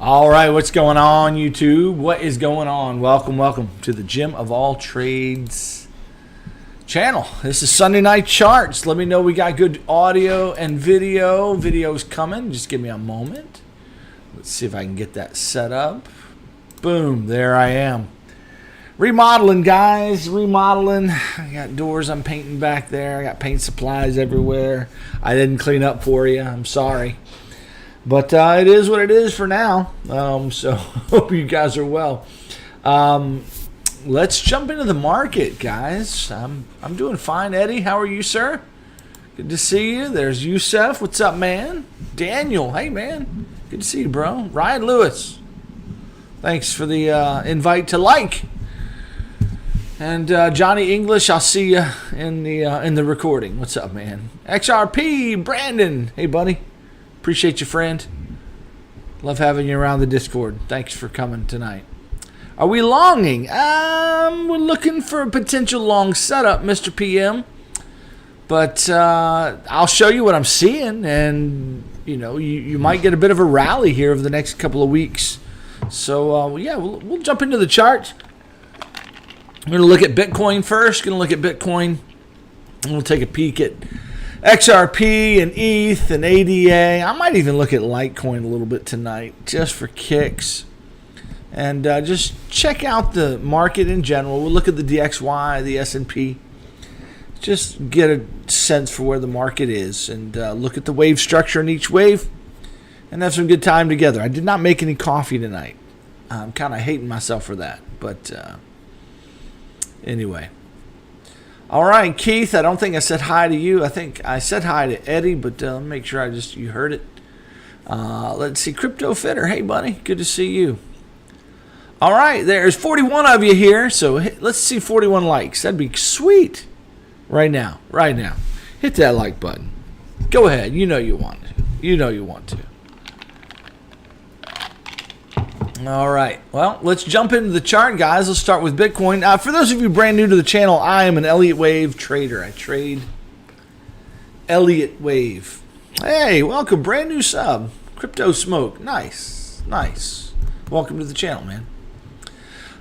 All right, what's going on, YouTube? What is going on? Welcome to the Gym of All Trades channel. This is Sunday Night Charts. Let me know we got good audio and video. Video's coming. Just give me a moment. Let's see if I can get that set up. Boom, there I am. Remodeling, guys. Remodeling. I got doors I'm painting back there. I got paint supplies everywhere. I didn't clean up for you. I'm sorry. But it is what it is for now. So hope you guys are well. Let's jump into the market, guys. I'm doing fine. Eddie, how are you, sir? Good to see you. There's Yusef. What's up, man? Daniel, hey, man. Good to see you, bro. Ryan Lewis. Thanks for the invite to like. And Johnny English, I'll see you in the recording. What's up, man? XRP, Brandon. Hey, buddy. Appreciate you, friend. Love having you around the Discord. Thanks for coming tonight. Are we longing? We're looking for a potential long setup, Mr. PM. But I'll show you what I'm seeing, and you might get a bit of a rally here over the next couple of weeks. So yeah, we'll jump into the chart. I'm going to look at Bitcoin first. And we'll take a peek at XRP and ETH and ADA. I might even look at Litecoin a little bit tonight just for kicks. And just check out the market in general. We'll look at the DXY, the S&P. Just get a sense for where the market is. And look at the wave structure in each wave. And have some good time together. I did not make any coffee tonight. I'm kind of hating myself for that. But anyway. All right, Keith, I don't think I said hi to you. I think I said hi to Eddie, but let me make sure you heard it. Let's see, Crypto Fitter. Hey, buddy, good to see you. All right, there's 41 of you here, so let's see 41 likes. That'd be sweet right now. Hit that like button. Go ahead. You know you want to. All right. Well, let's jump into the chart, guys. Let's start with Bitcoin. For those of you brand new to the channel, I am an Elliott Wave trader. I trade Elliott Wave. Hey, welcome. Brand new sub. Crypto Smoke. Nice. Welcome to the channel, man.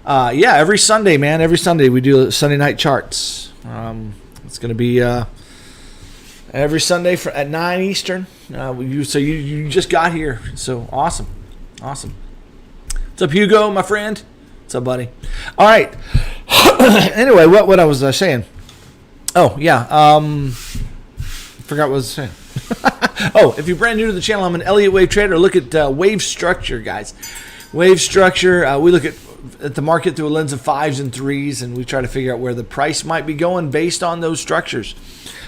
Yeah, every Sunday, man. Every Sunday we do Sunday night charts. It's going to be every Sunday at 9 Eastern. So you just got here. So awesome. What's up, Hugo, my friend? What's up, buddy? All right. Anyway, what I was saying. Oh, yeah. Forgot what I was saying. Oh, if you're brand new to the channel, I'm an Elliott Wave trader. Look at wave structure, guys. Wave structure. We look at the market through a lens of 5s and 3s, and we try to figure out where the price might be going based on those structures.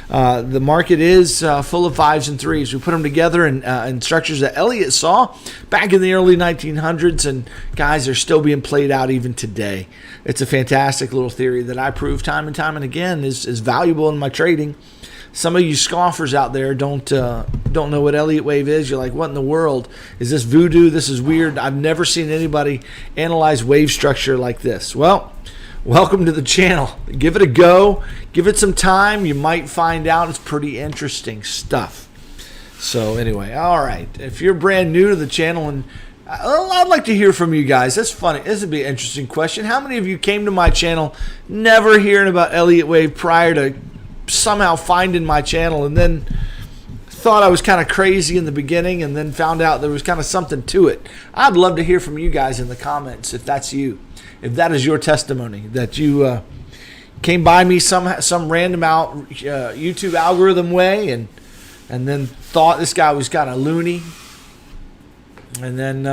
The market is full of 5s and 3s. We put them together in structures that Elliott saw back in the early 1900s, and guys, are still being played out even today. It's a fantastic little theory that I prove time and time and again is valuable in my trading. Some of you scoffers out there don't know what Elliott Wave is. You're like, what in the world? Is this voodoo? This is weird. I've never seen anybody analyze wave structure like this. Well, welcome to the channel. Give it a go. Give it some time. You might find out it's pretty interesting stuff. So anyway, all right. If you're brand new to the channel, and I'd like to hear from you guys. That's funny. This would be an interesting question. How many of you came to my channel never hearing about Elliott Wave prior to somehow finding my channel, and then thought I was kind of crazy in the beginning, and then found out there was kind of something to it? I'd love to hear from you guys in the comments if that's you. If that is your testimony, that you came by me some random YouTube algorithm way, and then thought this guy was kind of loony, and then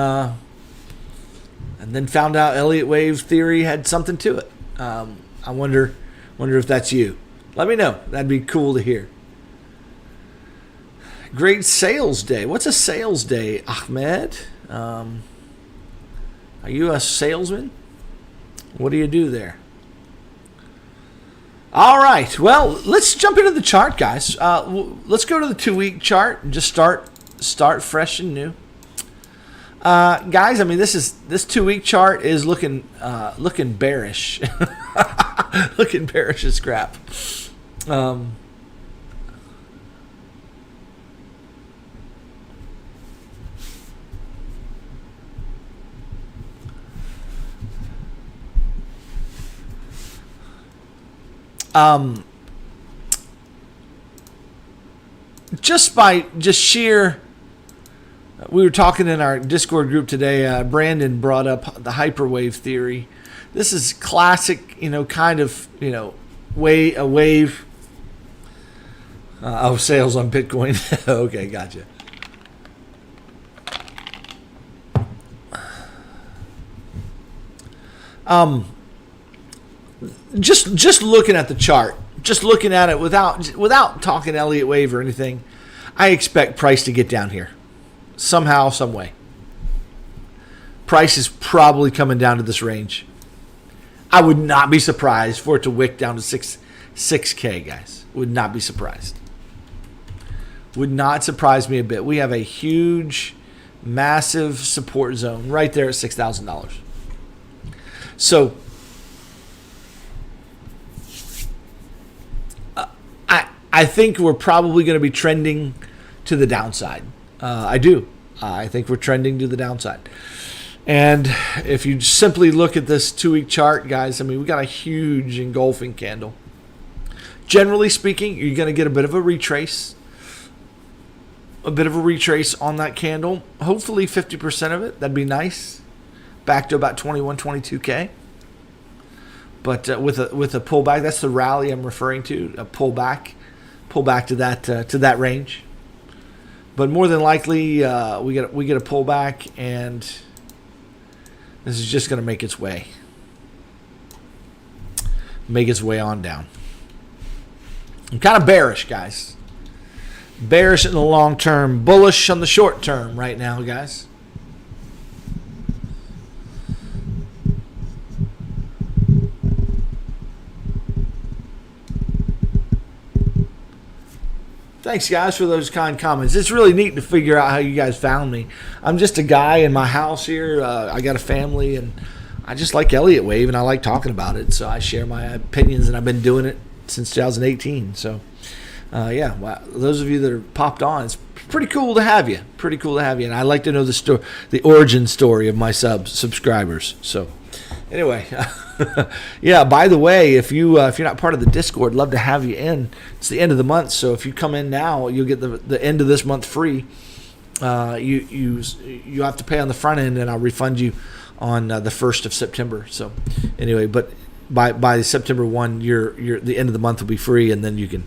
found out Elliott Wave theory had something to it. I wonder if that's you. Let me know. That'd be cool to hear. Great sales day. What's a sales day, Ahmed? Are you a salesman? What do you do there? All right. Well, let's jump into the chart, guys. Let's go to the 2-week chart and just start fresh and new. Guys, I mean, this 2-week chart is looking bearish. Looking bearish as crap. just sheer, we were talking in our Discord group today. Brandon brought up the hyperwave theory. This is classic, kind of, a wave. Sales on Bitcoin. Okay, gotcha. Just looking at the chart, just looking at it without talking Elliott wave or anything, I expect price to get down here somehow, some way. Price is probably coming down to this range. I would not be surprised for it to wick down to 6K, guys. Would not be surprised. Would not surprise me a bit. We have a huge, massive support zone right there at $6,000. So I think we're probably going to be trending to the downside. I do. I think we're trending to the downside. And if you simply look at this 2-week chart, guys, I mean, we got a huge engulfing candle. Generally speaking, you're going to get a bit of a retrace. A bit of a retrace on that candle. Hopefully 50% of it. That'd be nice. Back to about 21, 22K. But with a pullback, that's the rally I'm referring to. A pullback to that range. But more than likely, we get a pullback, and this is just going to make its way on down. I'm kind of bearish, guys. Bearish in the long term, bullish on the short term right now, guys. Thanks, guys, for those kind comments. It's really neat to figure out how you guys found me. I'm just a guy in my house here. I got a family, and I just like Elliott Wave, and I like talking about it. So I share my opinions, and I've been doing it since 2018. So, yeah, well, those of you that are popped on, it's pretty cool to have you. Pretty cool to have you. And I like to know the origin story of my subscribers. So, anyway. Yeah, by the way, if you're not part of the Discord, love to have you in. It's the end of the month, so if you come in now, you'll get the end of this month free. You have to pay on the front end, and I'll refund you on the 1st of September. So anyway, but by September 1, the end of the month will be free, and then you can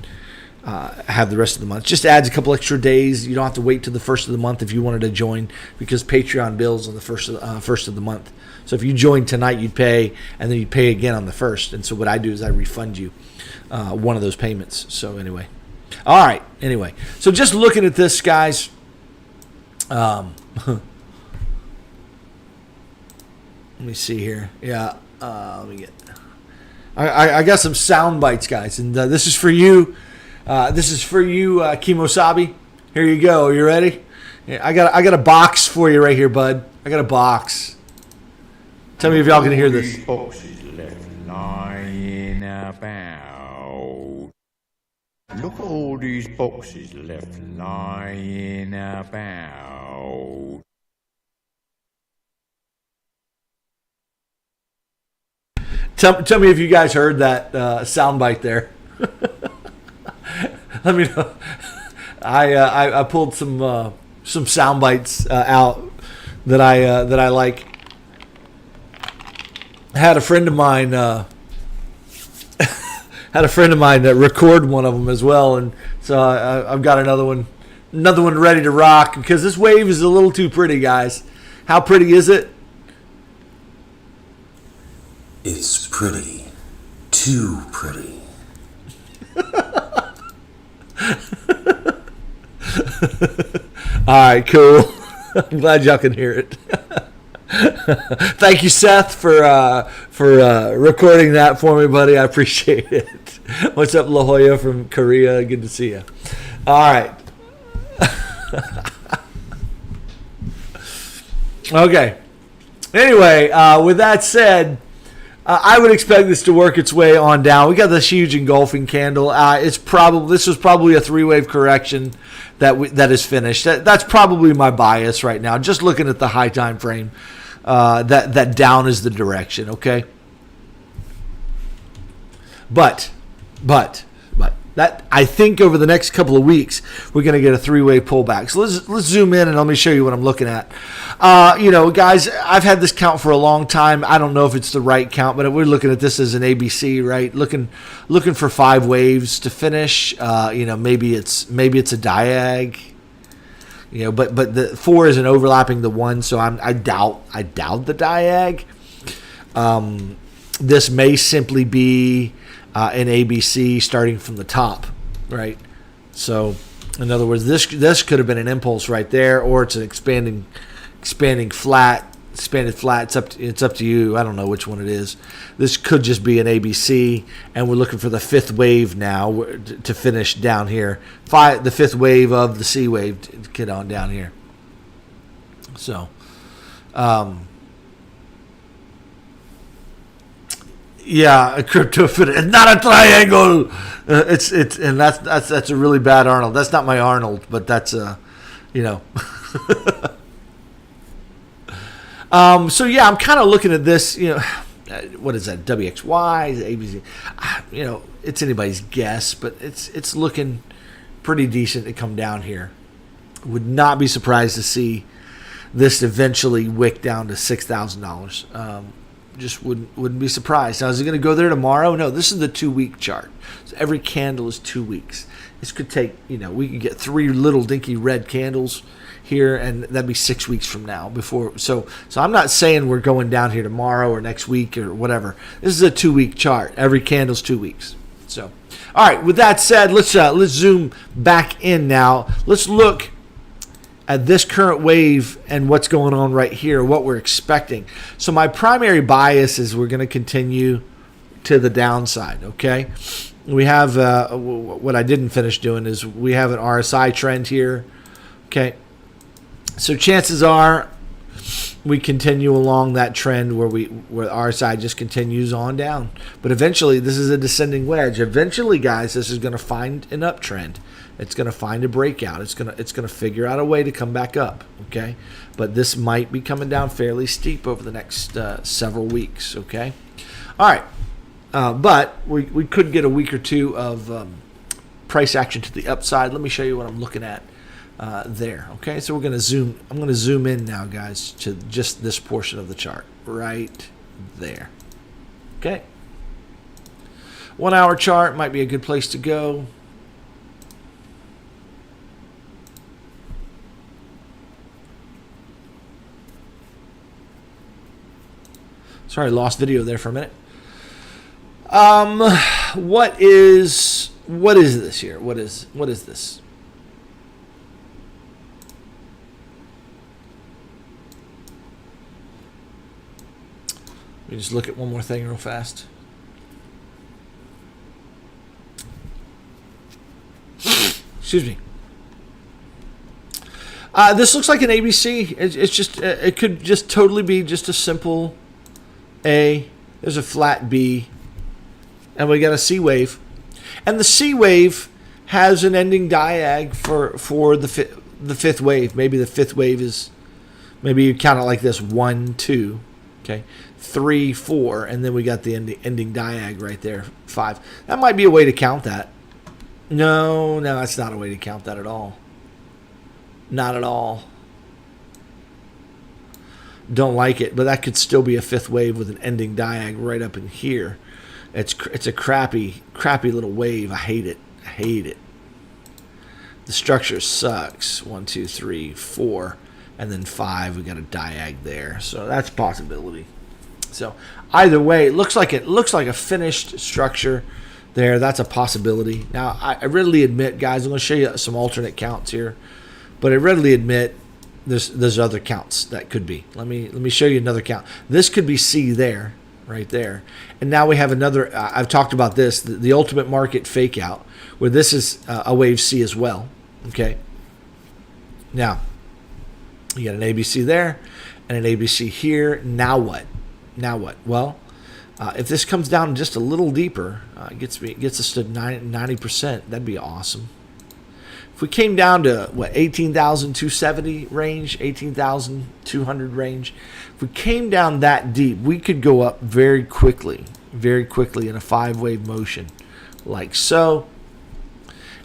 have the rest of the month. Just adds a couple extra days. You don't have to wait till the 1st of the month if you wanted to join, because Patreon bills on the first of the month. So if you join tonight, you'd pay, and then you'd pay again on the 1st. And so what I do is I refund you one of those payments. So anyway. All right. Anyway. So just looking at this, guys. Let me see here. Yeah. Let me get. I got some sound bites, guys. And this is for you. Kimosabi. Here you go. Are you ready? Yeah, I got a box for you right here, bud. I got a box. Tell me if y'all can hear this. Boxes left lying about. Look at all these boxes left lying about. Tell me if you guys heard that soundbite there. Let me know. I pulled some sound bites out that I like. I had a friend of mine record one of them as well, and so I've got another one ready to rock, because this wave is a little too pretty, guys. How pretty is it? It's pretty. Too pretty. All right, cool. I'm glad y'all can hear it. Thank you, Seth, for recording that for me, buddy. I appreciate it. What's up, La Jolla from Korea? Good to see you. All right. Okay. Anyway, with that said, I would expect this to work its way on down. We got this huge engulfing candle. This was probably a 3-wave correction that is finished. That's probably my bias right now. Just looking at the high time frame, that down is the direction. Okay, but But that, I think over the next couple of weeks we're going to get a three-way pullback. So let's zoom in and let me show you what I'm looking at. Guys, I've had this count for a long time. I don't know if it's the right count, but we're looking at this as an ABC, right? Looking for 5 waves to finish. Maybe it's a diag. But the 4 isn't overlapping the 1, so I doubt the diag. This may simply be an ABC starting from the top, right? So, in other words, this could have been an impulse right there, or it's an expanded flat. It's up to you. I don't know which one it is. This could just be an ABC, and we're looking for the 5th wave now to finish down here. The 5th wave of the C wave to get on down here. So, yeah, a crypto fit. It's not a triangle. And that's a really bad Arnold. That's not my Arnold, but that's So yeah, I'm kind of looking at this. What is that? WXY, ABC. It's anybody's guess, but it's looking pretty decent to come down here. Would not be surprised to see this eventually wick down to $6,000. Just wouldn't be surprised. Now, is it going to go there tomorrow? No, this is the 2-week chart. So every candle is 2 weeks. This could take, we could get 3 little dinky red candles here, and that'd be 6 weeks from now. So I'm not saying we're going down here tomorrow or next week or whatever. This is a 2-week chart. Every candle's 2 weeks. So, all right. With that said, let's zoom back in now. Let's look at this current wave and what's going on right here, what we're expecting. So my primary bias is we're going to continue to the downside, okay? We have, what I didn't finish doing is we have an RSI trend here, okay? So chances are we continue along that trend where RSI just continues on down. But eventually, this is a descending wedge. Eventually, guys, this is going to find an uptrend. It's going to find a breakout. It's going to figure out a way to come back up, okay? But this might be coming down fairly steep over the next several weeks, okay? All right. But we could get a week or two of price action to the upside. Let me show you what I'm looking at there, okay? So we're going to zoom. I'm going to zoom in now, guys, to just this portion of the chart right there, okay? 1 hour chart might be a good place to go. Sorry, lost video there for a minute. What is this here? What is this? Let me just look at one more thing real fast. Excuse me. This looks like an ABC. It's just it could just totally be just a simple A. There's a flat B, and we got a C wave, and the C wave has an ending diag for the 5th wave. Maybe the 5th wave is, maybe you count it like this: 1, 2, okay, 3, 4, and then we got the ending diag right there, 5. That might be a way to count that. No, that's not a way to count that at all. Not at all. Don't like it, but that could still be a 5th wave with an ending diag right up in here. It's a crappy little wave. I hate it. The structure sucks. 1, 2, 3, 4, and then 5. We got a diag there, so that's a possibility. So either way, it looks like a finished structure there. That's a possibility. Now I readily admit, guys, I'm going to show you some alternate counts here, but I readily admit there's other counts that could be. Let me show you another count. This could be C there, right there, and now we have another. I've talked about this, the ultimate market fake out, where this is a wave C as well. Okay. Now you got an ABC there and an ABC here. Now what? Well, if this comes down just a little deeper, gets us to 90%. That'd be awesome. If we came down to, 18,270 range, 18,200 range, if we came down that deep, we could go up very quickly in a 5-wave motion. like so.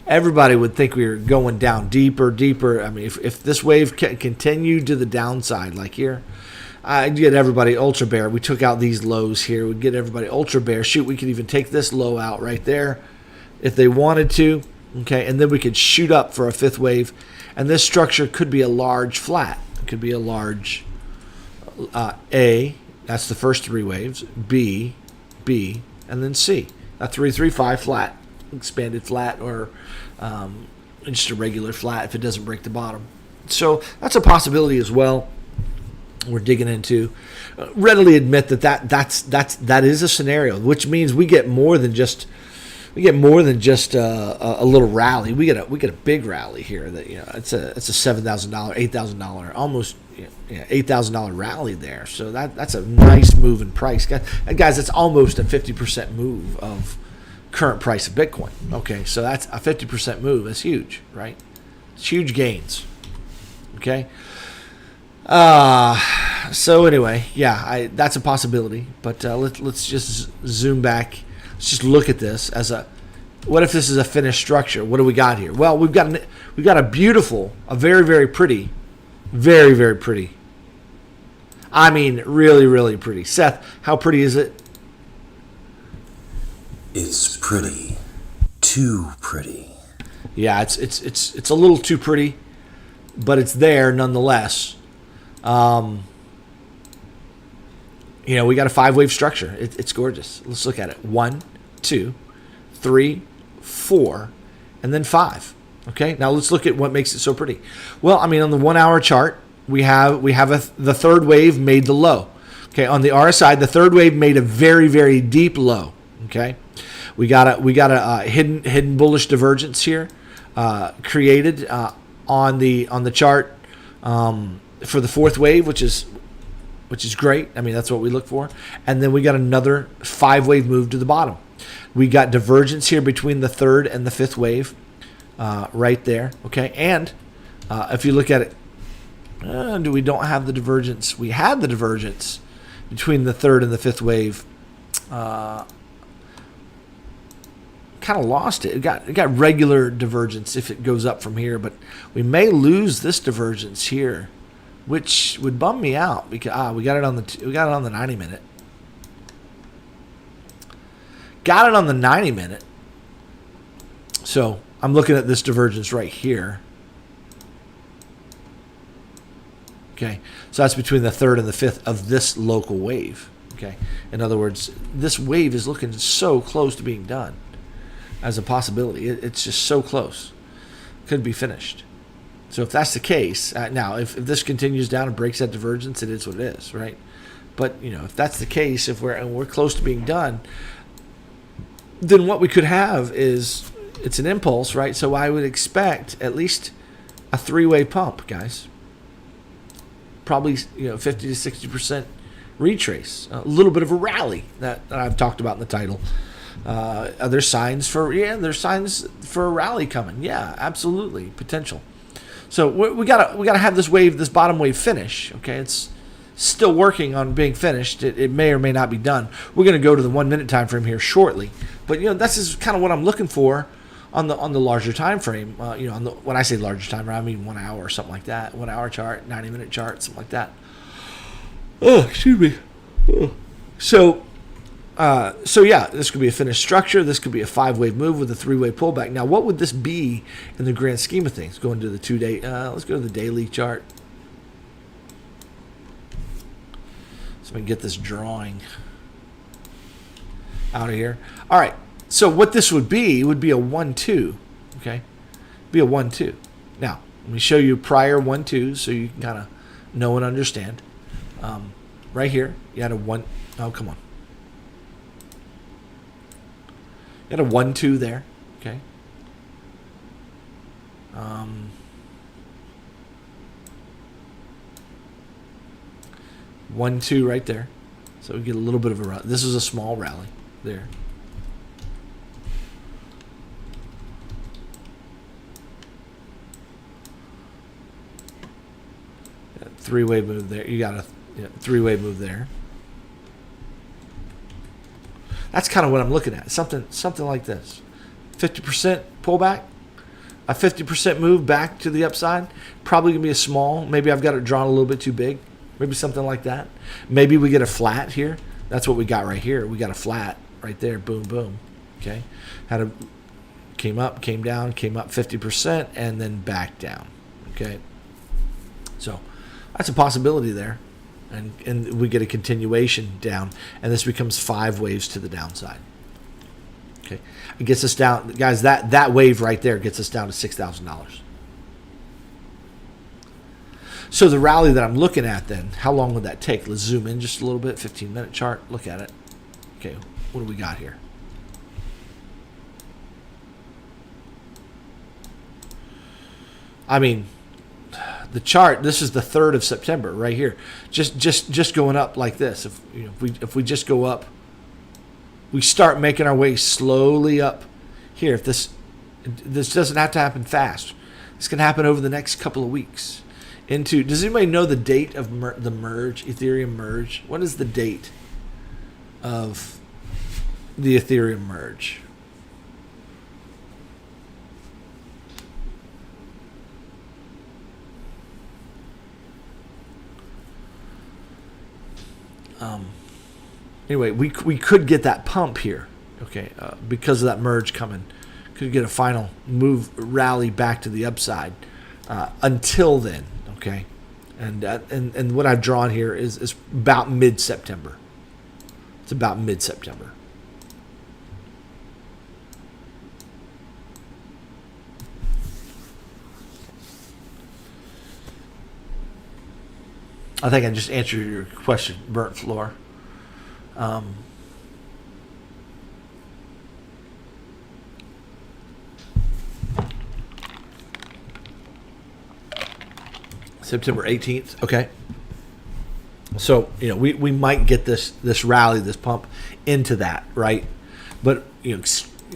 Everybody would think we were going down deeper, deeper. I mean, if this wave continued to the downside, like here, I'd get everybody ultra bear. We took out these lows here. We'd get everybody ultra bear. Shoot, we could even take this low out right there if they wanted to. Okay, and then we could shoot up for a fifth wave. And this structure could be a large flat. It could be a large A. That's the first three waves. B, B, and then C. A 3, 3, 5 flat. Expanded flat, or just a regular flat if it doesn't break the bottom. So that's a possibility as well. We're digging into. Readily admit that is a scenario, which means we get more than just a little rally. We get a big rally here. That it's a $7,000, $8,000, almost $8,000 rally there. So that's a nice move in price, guys. That's almost a 50% move of current price of Bitcoin. Okay, so that's a 50% move. That's huge, right? It's huge gains. Okay. So anyway, yeah, that's a possibility. But let's just zoom back. Let's just look at this as what if this is a finished structure? What do we got here? Well, we've got a beautiful, a very, very pretty, very, very pretty. I mean, really, really pretty. Seth, how pretty is it? It's pretty. Too pretty. Yeah, it's a little too pretty, but it's there nonetheless. We got a 5-wave structure. It's gorgeous. Let's look at it. 1, 2, 3, 4, and then 5. Okay, now let's look at what makes it so pretty. Well, I mean, on the 1 hour chart, we have the third wave made the low. Okay, on the RSI, the third wave made a very, very deep low. Okay. We got a hidden bullish divergence here created on the chart for the fourth wave, which is great. I mean, that's what we look for. And then we got another 5-wave move to the bottom. We got divergence here between the third and the fifth wave right there. Okay, and if you look at it, we don't have the divergence. We had the divergence between the third and the fifth wave. Kind of lost it. It got regular divergence if it goes up from here, but we may lose this divergence here, which would bum me out because we got it on the 90 minute. Got it on the 90 minute. So I'm looking at this divergence right here. Okay, so that's between the third and the fifth of this local wave. Okay, in other words, this wave is looking so close to being done. As a possibility, it's just so close, could be finished. So if that's the case, now if this continues down and breaks that divergence, it is what it is, right? But if that's the case, if we're close to being done, then what we could have is it's an impulse, right? So I would expect at least a 3-wave pump, guys. Probably 50 to 60% retrace, a little bit of a rally that I've talked about in the title. Are there signs for there's signs for a rally coming? Yeah, absolutely, potential. So we gotta have this bottom wave finish. Okay, it's still working on being finished. It may or may not be done. We're gonna go to the 1 minute time frame here shortly, but this is kind of what I'm looking for on the larger time frame. When I say larger time frame, I mean 1 hour or something like that. 1 hour chart, 90 minute chart, something like that. Oh, excuse me. So yeah, this could be a finished structure. This could be a 5-wave move with a 3-wave pullback. Now, what would this be in the grand scheme of things? Going to the 2-day. Let's go to the daily chart. So we can get this drawing out of here. All right. So what this would be a 1-2. Okay, be a 1-2. Now let me show you prior 1-2s so you can kind of know and understand. Right here, you had a 1. Oh, come on. You had a 1-2 there, okay. 1-2 right there. So we get a little bit of a rally. This is a small rally there. Three-wave move there. You got a 3-wave move there. That's kind of what I'm looking at. Something like this. 50% pullback, a 50% move back to the upside. Probably going to be a small. Maybe I've got it drawn a little bit too big. Maybe something like that. Maybe we get a flat here. That's what we got right here. We got a flat right there. Boom, boom. Okay. Came up, came down, came up 50%, and then back down. Okay. So that's a possibility there. And we get a continuation down, and this becomes 5 waves to the downside. Okay. It gets us down, guys, that wave right there gets us down to $6,000. So the rally that I'm looking at then, how long would that take? Let's zoom in just a little bit, 15-minute chart. Look at it. Okay, what do we got here? I mean, the chart, this is the 3rd of September right here. Just going up like this. If we just go up, we start making our way slowly up here. If this doesn't have to happen fast. This can happen over the next couple of weeks. Does anybody know the date of the merge, Ethereum merge? What is the date of the Ethereum merge? Anyway, we could get that pump here, okay, because of that merge coming. Could get a final move, rally back to the upside. Until then, okay, and what I've drawn here is about mid-September. It's about mid-September. I think I just answered your question, burnt floor. September 18th. Okay. So, we might get this rally, this pump into that, right? But,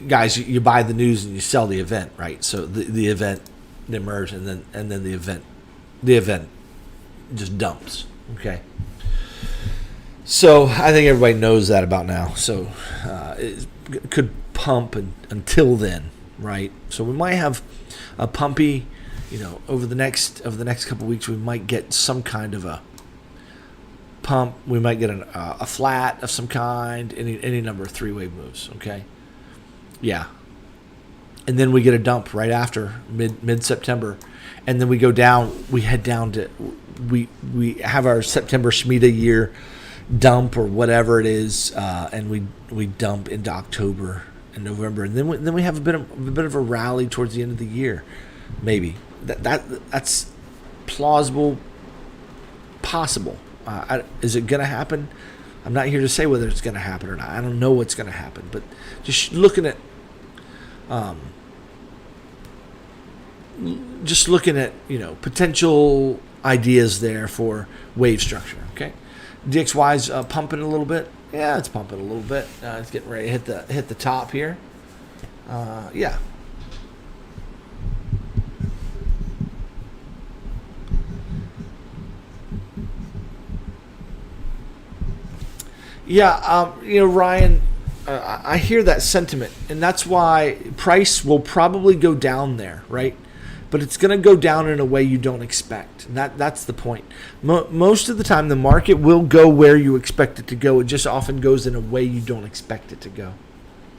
guys, you buy the news and you sell the event, right? So the event, the merge, and then the event just dumps. Okay. So I think everybody knows that about now. So it could pump until then, right? So we might have a pumpy, over the next couple of weeks. We might get some kind of a pump. We might get a flat of some kind. Any number of 3-wave moves. Okay. Yeah. And then we get a dump right after mid September, and then we go down. We head down to we have our September Shmita year dump or whatever it is, and we dump into October and November, and then we have a bit of a rally towards the end of the year, maybe. That's plausible, possible. Is it going to happen? I'm not here to say whether it's going to happen or not. I don't know what's going to happen, but just looking at potential ideas there for wave structure. Okay. DXY's pumping a little bit. Yeah, it's pumping a little bit. It's getting ready to hit the top here. Yeah. Yeah, Ryan, I hear that sentiment, and that's why price will probably go down there, right? But it's going to go down in a way you don't expect. And that's the point. Most of the time, the market will go where you expect it to go. It just often goes in a way you don't expect it to go.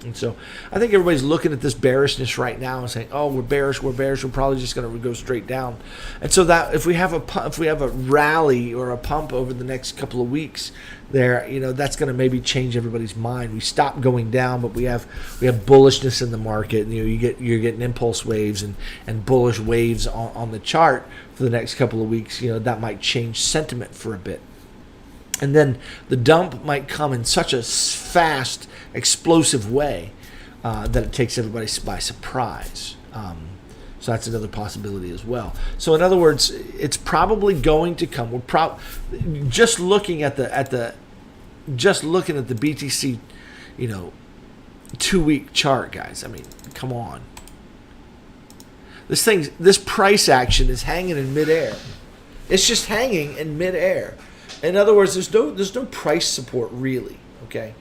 And so I think everybody's looking at this bearishness right now and saying, "Oh, we're bearish. We're probably just going to go straight down." And so that if we have a rally or a pump over the next couple of weeks, there, that's going to maybe change everybody's mind. We stop going down, but we have bullishness in the market. And, you're getting impulse waves and bullish waves on the chart for the next couple of weeks. That might change sentiment for a bit. And then the dump might come in such a fast, explosive way that it takes everybody by surprise. So that's another possibility as well. So in other words, it's probably going to come. We're just looking at the BTC, 2-week chart, guys. I mean, come on. This price action is hanging in midair. It's just hanging in midair. In other words, there's no price support really. Okay,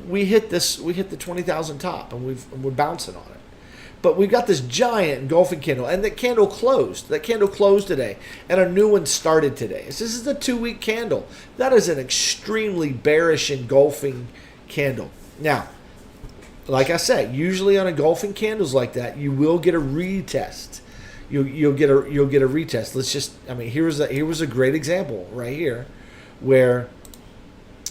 We hit the 20,000 top, and we're bouncing on it. But we've got this giant engulfing candle, and that candle closed. That candle closed today, and a new one started today. So this is a 2-week candle. That is an extremely bearish engulfing candle. Now, like I said, usually on engulfing candles like that, you will get a retest. You'll get a retest. Let's just, here was a great example right here, where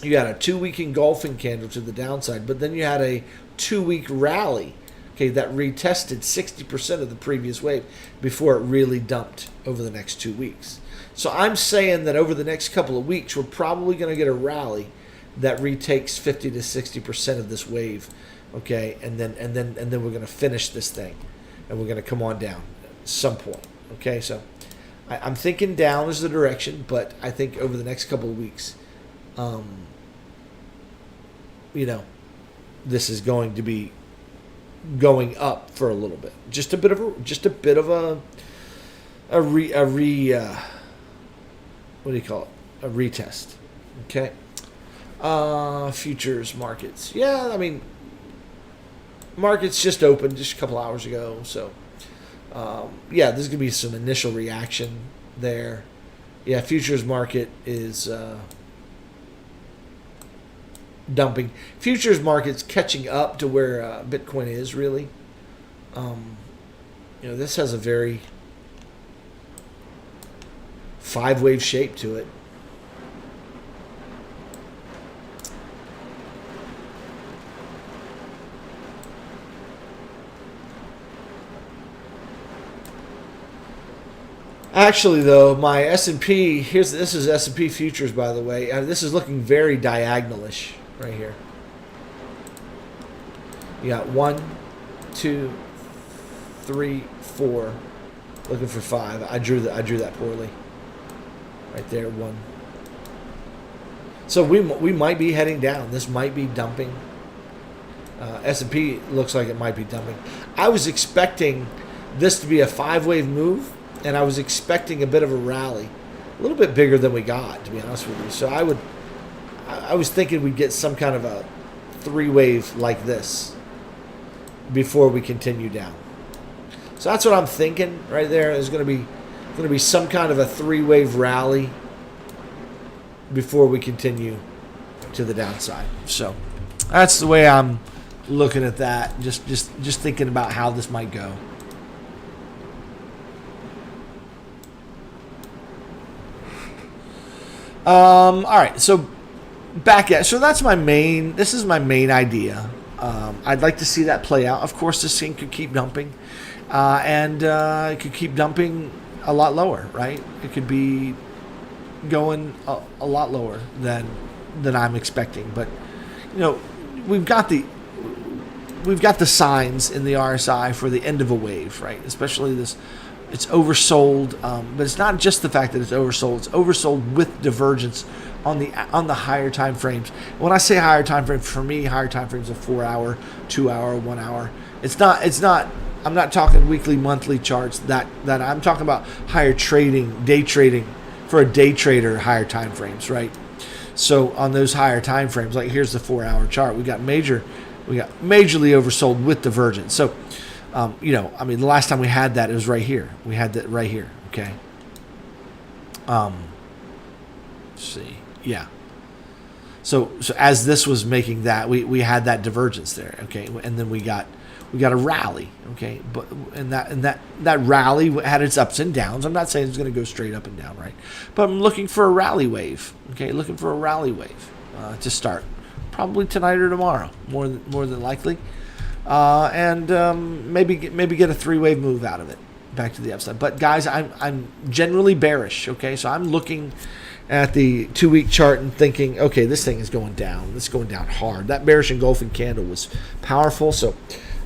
you had a 2-week engulfing candle to the downside, but then you had a 2-week rally. Okay, that retested 60% of the previous wave before it really dumped over the next 2 weeks. So I'm saying that over the next couple of weeks, we're probably going to get a rally that retakes 50 to 60% of this wave. Okay, and then we're going to finish this thing, and we're going to come on down at some point. Okay, so I'm thinking down is the direction, but I think over the next couple of weeks, this is going to be going up for a little bit, just a bit of a what do you call it? A retest. Okay. Futures markets. Yeah, markets just opened just a couple hours ago, so yeah, there's gonna be some initial reaction there. Yeah, futures market is dumping. Futures market's catching up to where Bitcoin is really. This has a very 5-wave shape to it. Actually, though, my S&P, this is S&P futures, by the way. This is looking very diagonalish right here. You got 1, 2, 3, 4. Looking for 5. I drew that poorly. Right there, 1. So we might be heading down. This might be dumping. S&P looks like it might be dumping. I was expecting this to be a 5-wave move, and I was expecting a bit of a rally, a little bit bigger than we got, to be honest with you. So I was thinking we'd get some kind of a 3-wave like this before we continue down. So that's what I'm thinking right there. There's going to be some kind of a 3-wave rally before we continue to the downside. So that's the way I'm looking at that. Just thinking about how this might go. All right, so that's my main. This is my main idea. I'd like to see that play out. Of course, this thing could keep dumping, and it could keep dumping a lot lower, right? It could be going a lot lower than I'm expecting. But we've got the signs in the RSI for the end of a wave, right? Especially this. It's oversold, but it's not just the fact that it's oversold. It's oversold with divergence on the higher time frames. When I say higher time frames, for me, higher time frames are 4 hour, 2 hour, 1 hour. It's not. I'm not talking weekly, monthly charts. That I'm talking about higher trading, day trading for a day trader. Higher time frames, right? So on those higher time frames, like here's the 4 hour chart. We got majorly oversold with divergence. So. The last time we had that, it was right here. We had that right here. Okay. Let's see. Yeah. So as this was making that, we had that divergence there. Okay. And then we got a rally. Okay. But that rally had its ups and downs. I'm not saying it's going to go straight up and down, right? But I'm looking for a rally wave. Okay. Looking for a rally wave to start, probably tonight or tomorrow, more than likely. And maybe get a 3-wave move out of it back to the upside. But guys, I'm generally bearish. Okay, so I'm looking at the 2-week chart and thinking, okay, this thing is going down. It's going down hard. That bearish engulfing candle was powerful. So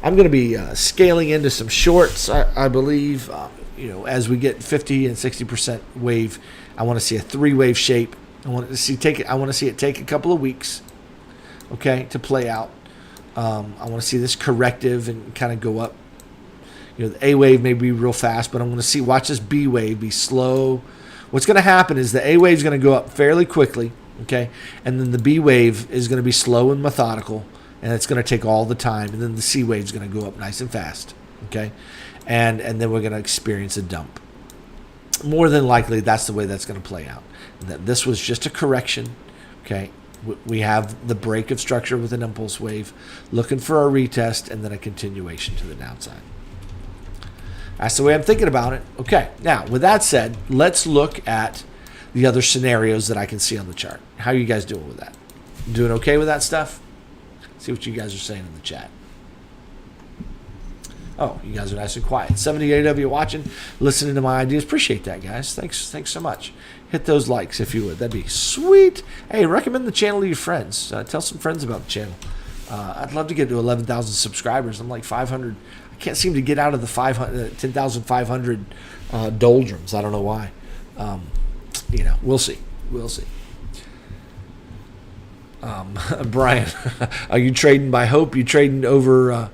I'm going to be scaling into some shorts. I believe as we get 50 and 60% wave, I want to see a 3-wave shape. I want to see it take a couple of weeks, okay, to play out. I want to see this corrective and kind of go up. The A wave may be real fast, but I'm going to watch this B wave be slow. What's going to happen is the A wave is going to go up fairly quickly, Okay, and then the B wave is going to be slow and methodical, and it's going to take all the time, and then the C wave is going to go up nice and fast. Okay, and then we're going to experience a dump. More than likely, that's the way that's going to play out. That this was just a correction. Okay, we have the break of structure with an impulse wave, looking for a retest, and then a continuation to the downside. That's the way I'm thinking about it. Okay, now with that said, let's look at the other scenarios that I can see on the chart. How are you guys doing with that? Doing okay with that stuff? See what you guys are saying in the chat. Oh, you guys are nice and quiet. 78 of you watching, listening to my ideas. Appreciate that, guys. Thanks so much. Hit those likes if you would. That'd be sweet. Hey, recommend the channel to your friends. Tell some friends about the channel. I'd love to get to 11,000 subscribers. I'm like 500. I can't seem to get out of the 10,500 doldrums. I don't know why. We'll see. We'll see. Brian, are you trading by hope? You trading over?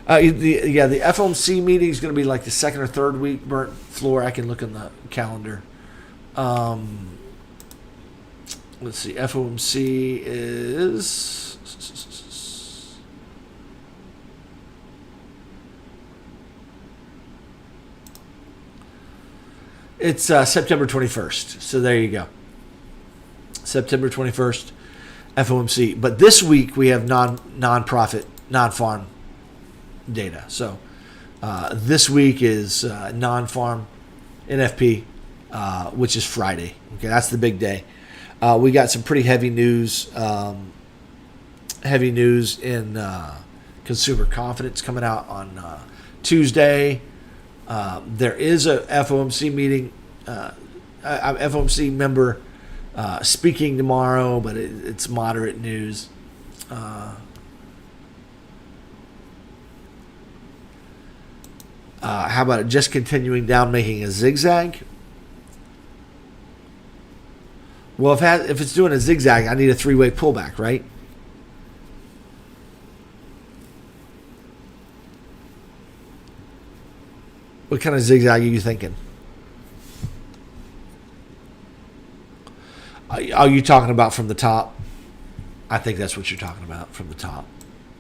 The FOMC meeting is going to be like the second or third week. Burnt floor. I can look in the calendar. Let's see. FOMC is. It's September 21st. So there you go. September 21st, FOMC. But this week we have non-profit, non-farm data. So this week is non-farm NFP, which is Friday. Okay, that's the big day. We got some pretty heavy news. Heavy news in consumer confidence coming out on Tuesday. There is a FOMC meeting, FOMC member speaking tomorrow, but it's moderate news. How about it just continuing down, making a zigzag? Well, if it's doing a zigzag, I need a three-way pullback, right? What kind of zigzag are you thinking? Are you talking about from the top? I think that's what you're talking about, from the top.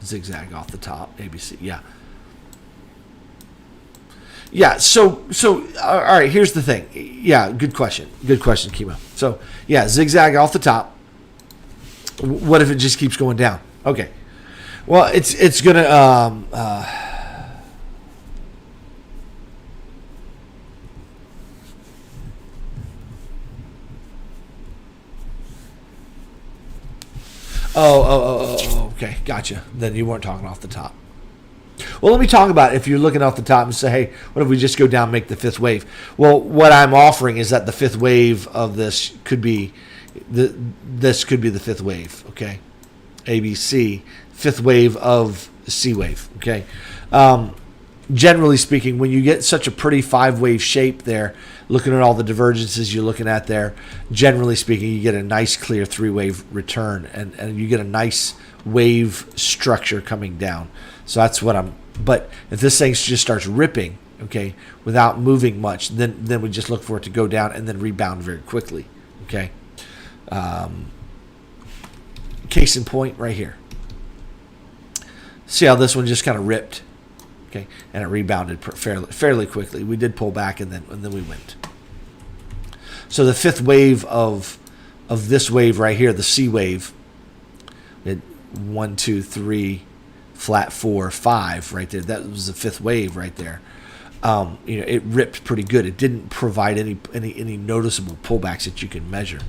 Zigzag off the top, ABC, yeah. Yeah, so all right, here's the thing. Yeah, good question. Good question, Kimo. So, yeah, zigzag off the top. What if it just keeps going down? Okay. Well, it's going to Oh, okay, gotcha. Then you weren't talking off the top. Well, let me talk about it. If you're looking off the top and say, hey, what if we just go down and make the fifth wave? Well, what I'm offering is that the fifth wave of this could be the fifth wave, okay? ABC, fifth wave of C wave, okay? Generally speaking, when you get such a pretty five-wave shape there, looking at all the divergences you're looking at there, generally speaking, you get a nice clear three-wave return, and you get a nice wave structure coming down. So that's what but if this thing just starts ripping, okay, without moving much, then we just look for it to go down and then rebound very quickly, okay? Case in point right here. See how this one just kind of ripped? Okay, and it rebounded fairly quickly. We did pull back and then we went. So the fifth wave of this wave right here, the C wave, it 1, 2, 3, flat 4, 5 right there. That was the fifth wave right there. It ripped pretty good. It didn't provide any noticeable pullbacks that you can measure.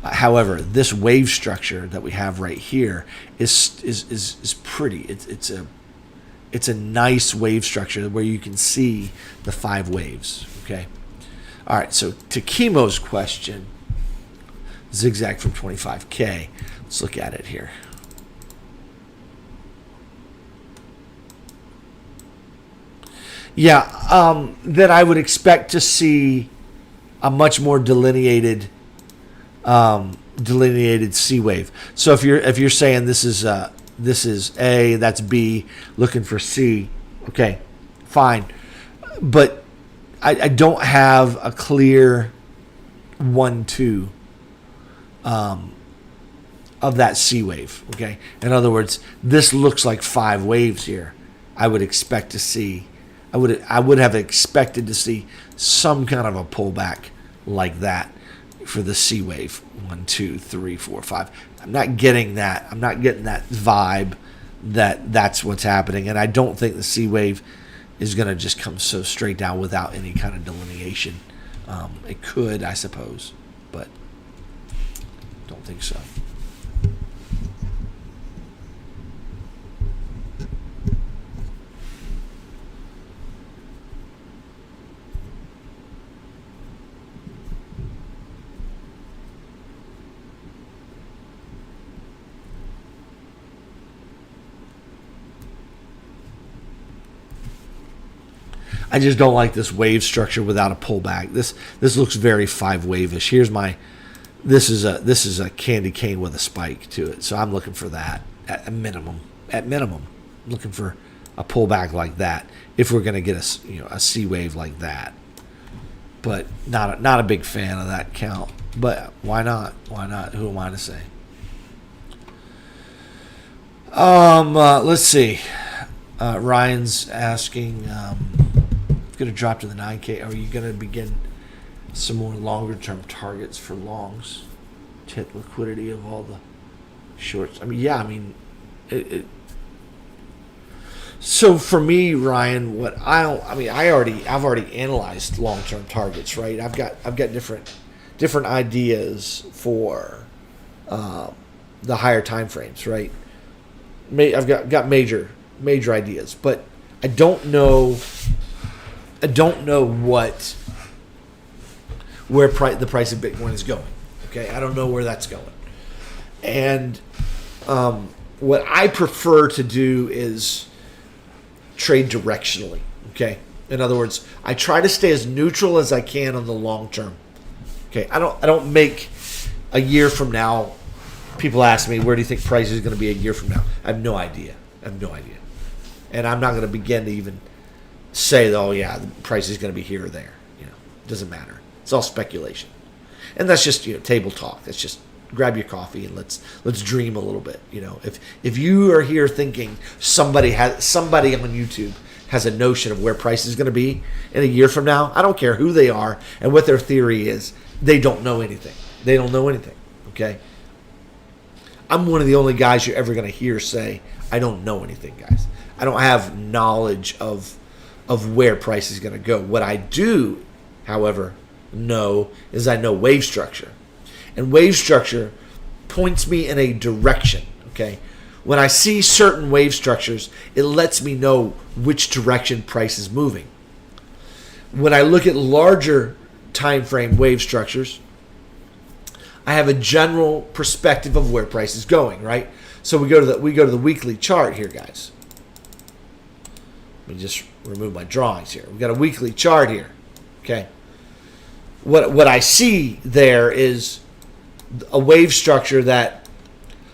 However, this wave structure that we have right here is pretty. It's a nice wave structure where you can see the five waves, okay? All right, so to Kimo's question, zigzag from 25K. Let's look at it here. Yeah, then I would expect to see a much more delineated C wave. So if you're saying this is A, that's B, looking for C, okay, fine. But I don't have a clear 1, 2 of that C wave. Okay, in other words, this looks like 5 waves here. I would expect to see, I would have expected to see some kind of a pullback like that for the C wave. 1, 2, 3, 4, 5. I'm not getting that. I'm not getting that vibe that that's what's happening, and I don't think the C wave is going to just come so straight down without any kind of delineation. It could, I suppose, but don't think so. I just don't like this wave structure without a pullback. This looks very 5 wave-ish. Here's my this is a candy cane with a spike to it. So I'm looking for that at a minimum. At minimum, I'm looking for a pullback like that if we're going to get a C wave like that. But not a big fan of that count. But why not? Why not? Who am I to say? Let's see. Ryan's asking, going to drop to the 9K. Are you going to begin some more longer-term targets for longs to hit liquidity of all the shorts? I mean, yeah. I mean, so for me, Ryan, I've already analyzed long-term targets, right? I've got different ideas for the higher time frames, right? I've got major ideas, but I don't know where the price of Bitcoin is going. Okay, I don't know where that's going, and what I prefer to do is trade directionally. Okay, in other words, I try to stay as neutral as I can on the long term. Okay, I don't make a year from now. People ask me, where do you think price is going to be a year from now? I have no idea. And I'm not going to begin to even say, oh yeah, the price is going to be here or there. It doesn't matter. It's all speculation, and that's just table talk. That's just grab your coffee and let's dream a little bit. If you are here thinking somebody on YouTube has a notion of where price is going to be in a year from now, I don't care who they are and what their theory is. They don't know anything. Okay. I'm one of the only guys you're ever going to hear say, I don't know anything, guys. I don't have knowledge of where price is going to go. What I do, however, know is I know wave structure. And wave structure points me in a direction, okay? When I see certain wave structures, it lets me know which direction price is moving. When I look at larger time frame wave structures, I have a general perspective of where price is going, right? So we go to the weekly chart here, guys. Let me just remove my drawings here. We've got a weekly chart here, okay? What I see there is a wave structure that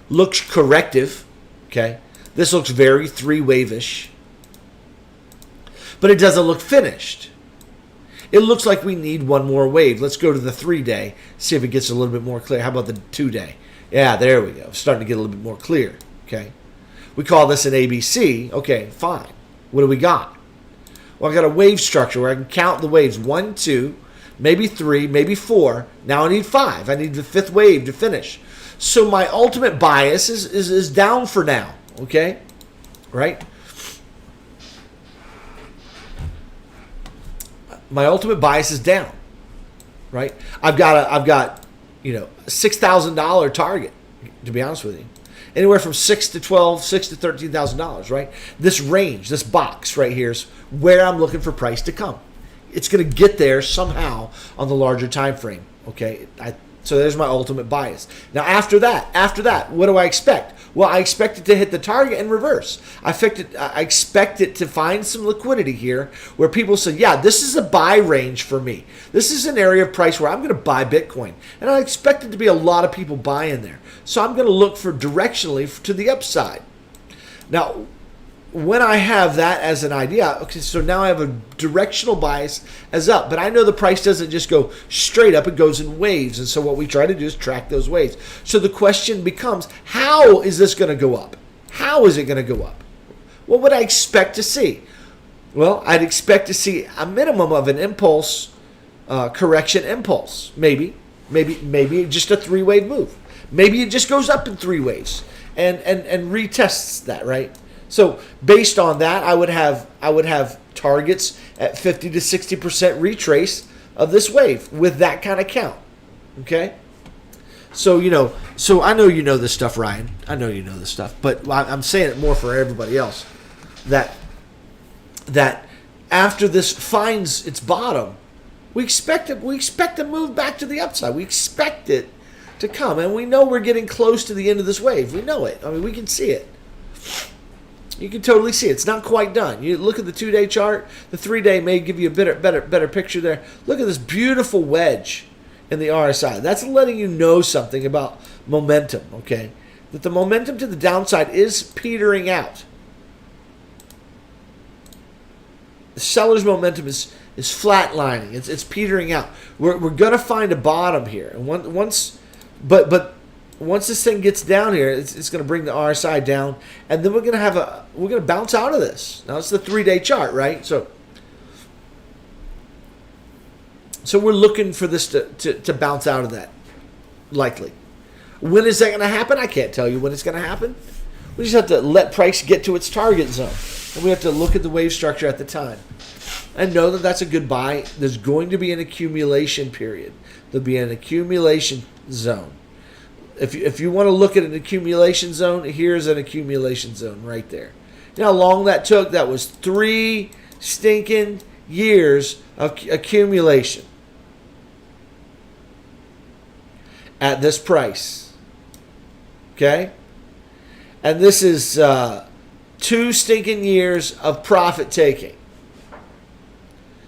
looks corrective, okay? This looks very 3 wave-ish, but it doesn't look finished. It looks like we need one more wave. Let's go to the 3-day, see if it gets a little bit more clear. How about the 2-day? Yeah, there we go. It's starting to get a little bit more clear, okay? We call this an ABC. Okay, fine. What do we got? Well, I've got a wave structure where I can count the waves. 1, 2, maybe 3, maybe 4. Now I need 5. I need the 5th wave to finish. So my ultimate bias is down for now, okay? Right? My ultimate bias is down, right? I've got a $6,000 target, to be honest with you. Anywhere from $6,000 to $12,000, $6,000 to $13,000, right? This range, this box right here is where I'm looking for price to come. It's going to get there somehow on the larger time frame, okay? So there's my ultimate bias. Now after that, what do I expect? Well, I expect it to hit the target and reverse. I expect it to find some liquidity here where people say, yeah, this is a buy range for me. This is an area of price where I'm going to buy Bitcoin. And I expect it to be a lot of people buying there. So I'm going to look for directionally to the upside. Now, when I have that as an idea, okay, so now I have a directional bias as up, but I know the price doesn't just go straight up, it goes in waves. And so what we try to do is track those waves. So the question becomes, how is this going to go up? How is it going to go up? What would I expect to see? Well, I'd expect to see a minimum of an impulse, correction impulse. Maybe just a 3-wave move. Maybe it just goes up in 3 waves and retests that, right? So based on that, I would have targets at 50 to 60% retrace of this wave with that kind of count. Okay? So, so I know you know this stuff, Ryan. I know you know this stuff, but I'm saying it more for everybody else that after this finds its bottom, we expect to move back to the upside. We expect it to come, and we know we're getting close to the end of this wave. We know it. I mean, we can see it. You can totally see it. It's not quite done. You look at the 2-day chart. The 3-day may give you a better picture there. Look at this beautiful wedge in the RSI. That's letting you know something about momentum, okay? That the momentum to the downside is petering out. The seller's momentum is flatlining. It's petering out. We're going to find a bottom here. And once this thing gets down here, it's going to bring the RSI down, and then we're going to bounce out of this. Now it's the 3-day chart, right? So we're looking for this to bounce out of that, likely. When is that going to happen? I can't tell you when it's going to happen. We just have to let price get to its target zone, and we have to look at the wave structure at the time and know that that's a good buy. There's going to be an accumulation period. There'll be an accumulation zone. If you want to look at an accumulation zone, here's an accumulation zone right there. You know how long that took? That was 3 stinking years of accumulation at this price. Okay? And this is 2 stinking years of profit taking.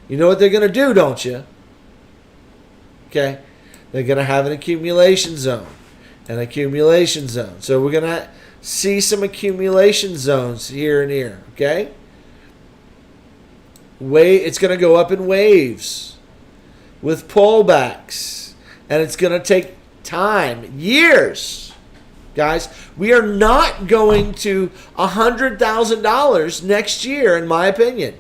You know what they're going to do, don't you? Okay? They're going to have an accumulation zone. An accumulation zone. So we're going to see some accumulation zones here and here. Okay? It's going to go up in waves with pullbacks. And it's going to take time. Years. Guys, we are not going to $100,000 next year, in my opinion.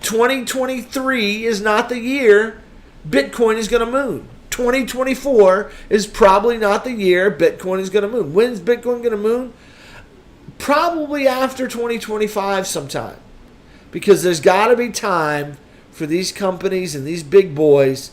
2023 is not the year Bitcoin is going to moon. 2024 is probably not the year Bitcoin is going to moon. When's Bitcoin going to moon? Probably after 2025 sometime. Because there's got to be time for these companies and these big boys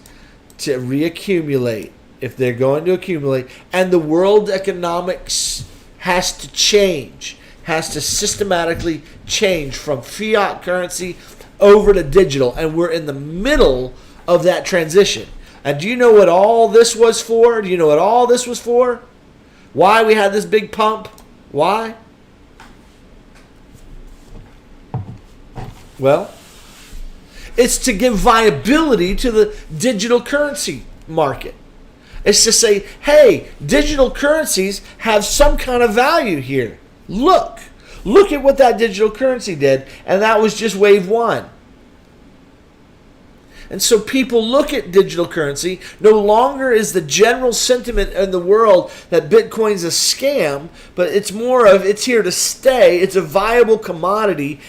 to reaccumulate if they're going to accumulate. And the world economics has to change, has to systematically change from fiat currency over to digital. And we're in the middle of that transition. And do you know what all this was for? Do you know what all this was for? Why we had this big pump? Why? Well, it's to give viability to the digital currency market. It's to say, hey, digital currencies have some kind of value here. Look at what that digital currency did, and that was just wave 1. And so people look at digital currency. No longer is the general sentiment in the world that Bitcoin's a scam, but it's more of it's here to stay. It's a viable commodity.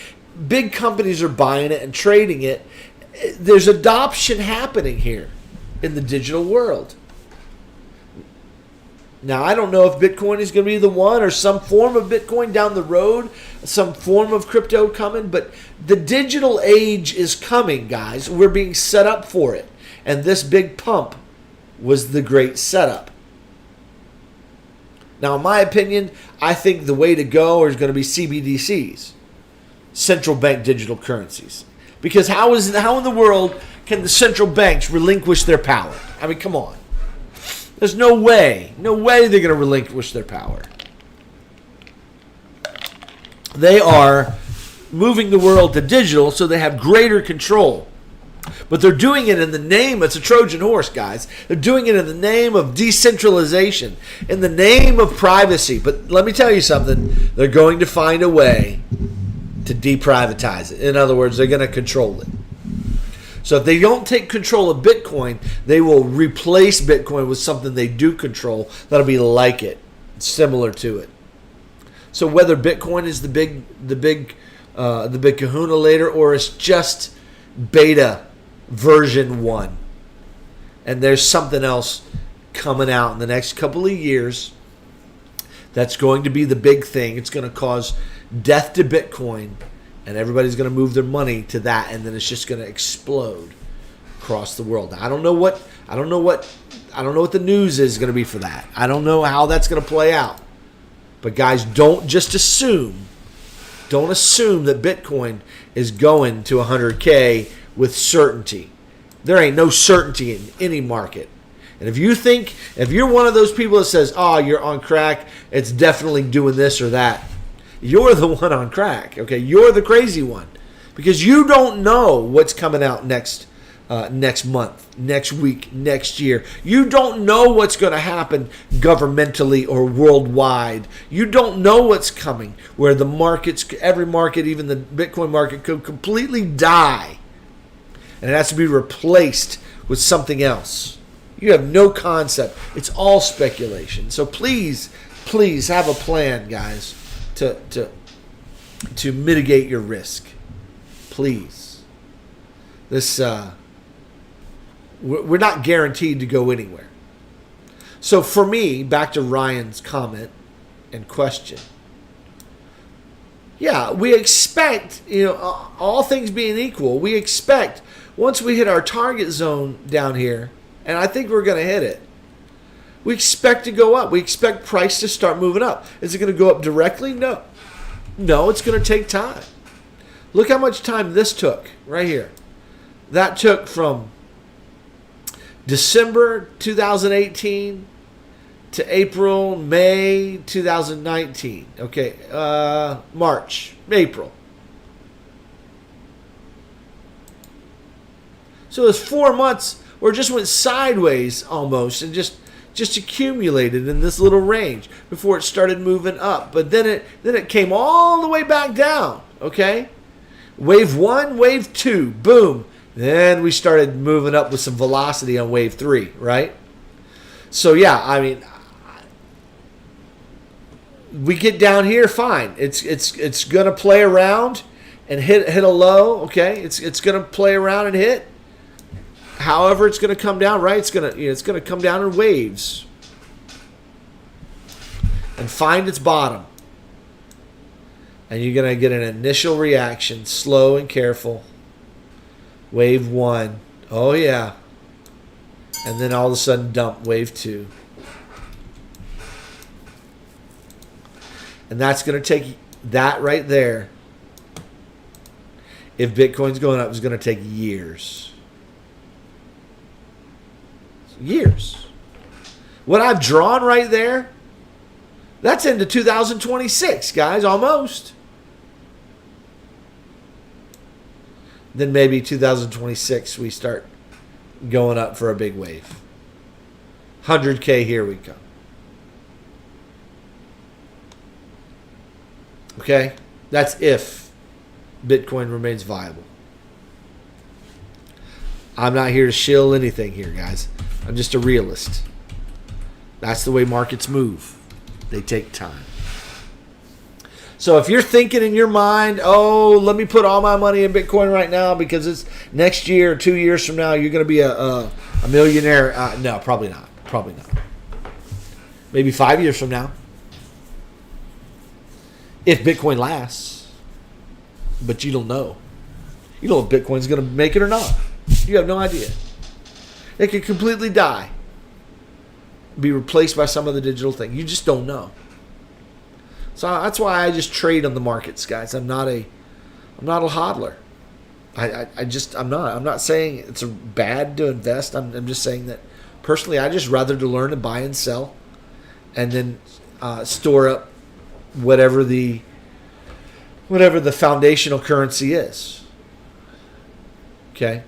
Big companies are buying it and trading it. There's adoption happening here in the digital world. Now, I don't know if Bitcoin is going to be the one or some form of Bitcoin down the road, some form of crypto coming, but the digital age is coming, guys. We're being set up for it. And this big pump was the great setup. Now, in my opinion, I think the way to go is going to be CBDCs, central bank digital currencies. Because how in the world can the central banks relinquish their power? I mean, come on. There's no way they're going to relinquish their power. They are moving the world to digital so they have greater control But they're doing it in the name, it's a Trojan horse, guys. They're doing it in the name of decentralization, in the name of privacy. But let me tell you something, they're going to find a way to deprivatize it. In other words, they're going to control it. So if they don't take control of Bitcoin, they will replace Bitcoin with something they do control that'll be like it, similar to it. So whether Bitcoin is the big kahuna later, or it's just beta version 1, and there's something else coming out in the next couple of years that's going to be the big thing. It's going to cause death to Bitcoin, and everybody's going to move their money to that, and then it's just going to explode across the world. Now, I don't know what the news is going to be for that. I don't know how that's going to play out. But guys, don't just assume. Don't assume that Bitcoin is going to 100K with certainty. There ain't no certainty in any market. And if you're one of those people that says, "Oh, you're on crack, it's definitely doing this or that," you're the one on crack. Okay, you're the crazy one, because you don't know what's coming out next month, next week, next year. You don't know what's going to happen governmentally or worldwide. You don't know what's coming, where the markets, every market, even the Bitcoin market, could completely die, and it has to be replaced with something else. You have no concept. It's all speculation. So please have a plan, guys, to mitigate your risk. Please. We're not guaranteed to go anywhere. So for me, back to Ryan's comment and question. Yeah, we expect, all things being equal, we expect once we hit our target zone down here, and I think we're going to hit it, we expect to go up. We expect price to start moving up. Is it going to go up directly? No. No, it's going to take time. Look how much time this took right here. That took from December 2018 to April, May 2019. Okay, March, April. So it was 4 months where it just went sideways almost and just accumulated in this little range before it started moving up. But then it came all the way back down. Okay, wave 1, wave 2, boom. Then we started moving up with some velocity on wave 3, right? So yeah, I mean, we get down here, fine. It's gonna play around and hit a low. Okay, it's gonna play around and hit. However, it's gonna come down, right? It's gonna come down in waves and find its bottom. And you're gonna get an initial reaction, slow and careful. Wave 1, oh yeah, and then all of a sudden dump wave 2, and that's going to take that right there. If Bitcoin's going up, it's going to take years. Years. What I've drawn right there, that's into 2026, guys, almost. Then maybe 2026 we start going up for a big wave. 100K, here we go. Okay? That's if Bitcoin remains viable. I'm not here to shill anything here, guys. I'm just a realist. That's the way markets move. They take time. So if you're thinking in your mind, oh, let me put all my money in Bitcoin right now because it's next year or 2 years from now you're going to be a millionaire. No, probably not. Probably not. Maybe 5 years from now. If Bitcoin lasts. But you don't know. You don't know if Bitcoin's going to make it or not. You have no idea. It could completely die. Be replaced by some other digital thing. You just don't know. So that's why I just trade on the markets, guys. I'm not a hodler. I'm not. I'm not saying it's bad to invest. I'm just saying that personally, I just rather to learn to buy and sell, and then store up whatever the foundational currency is. Okay,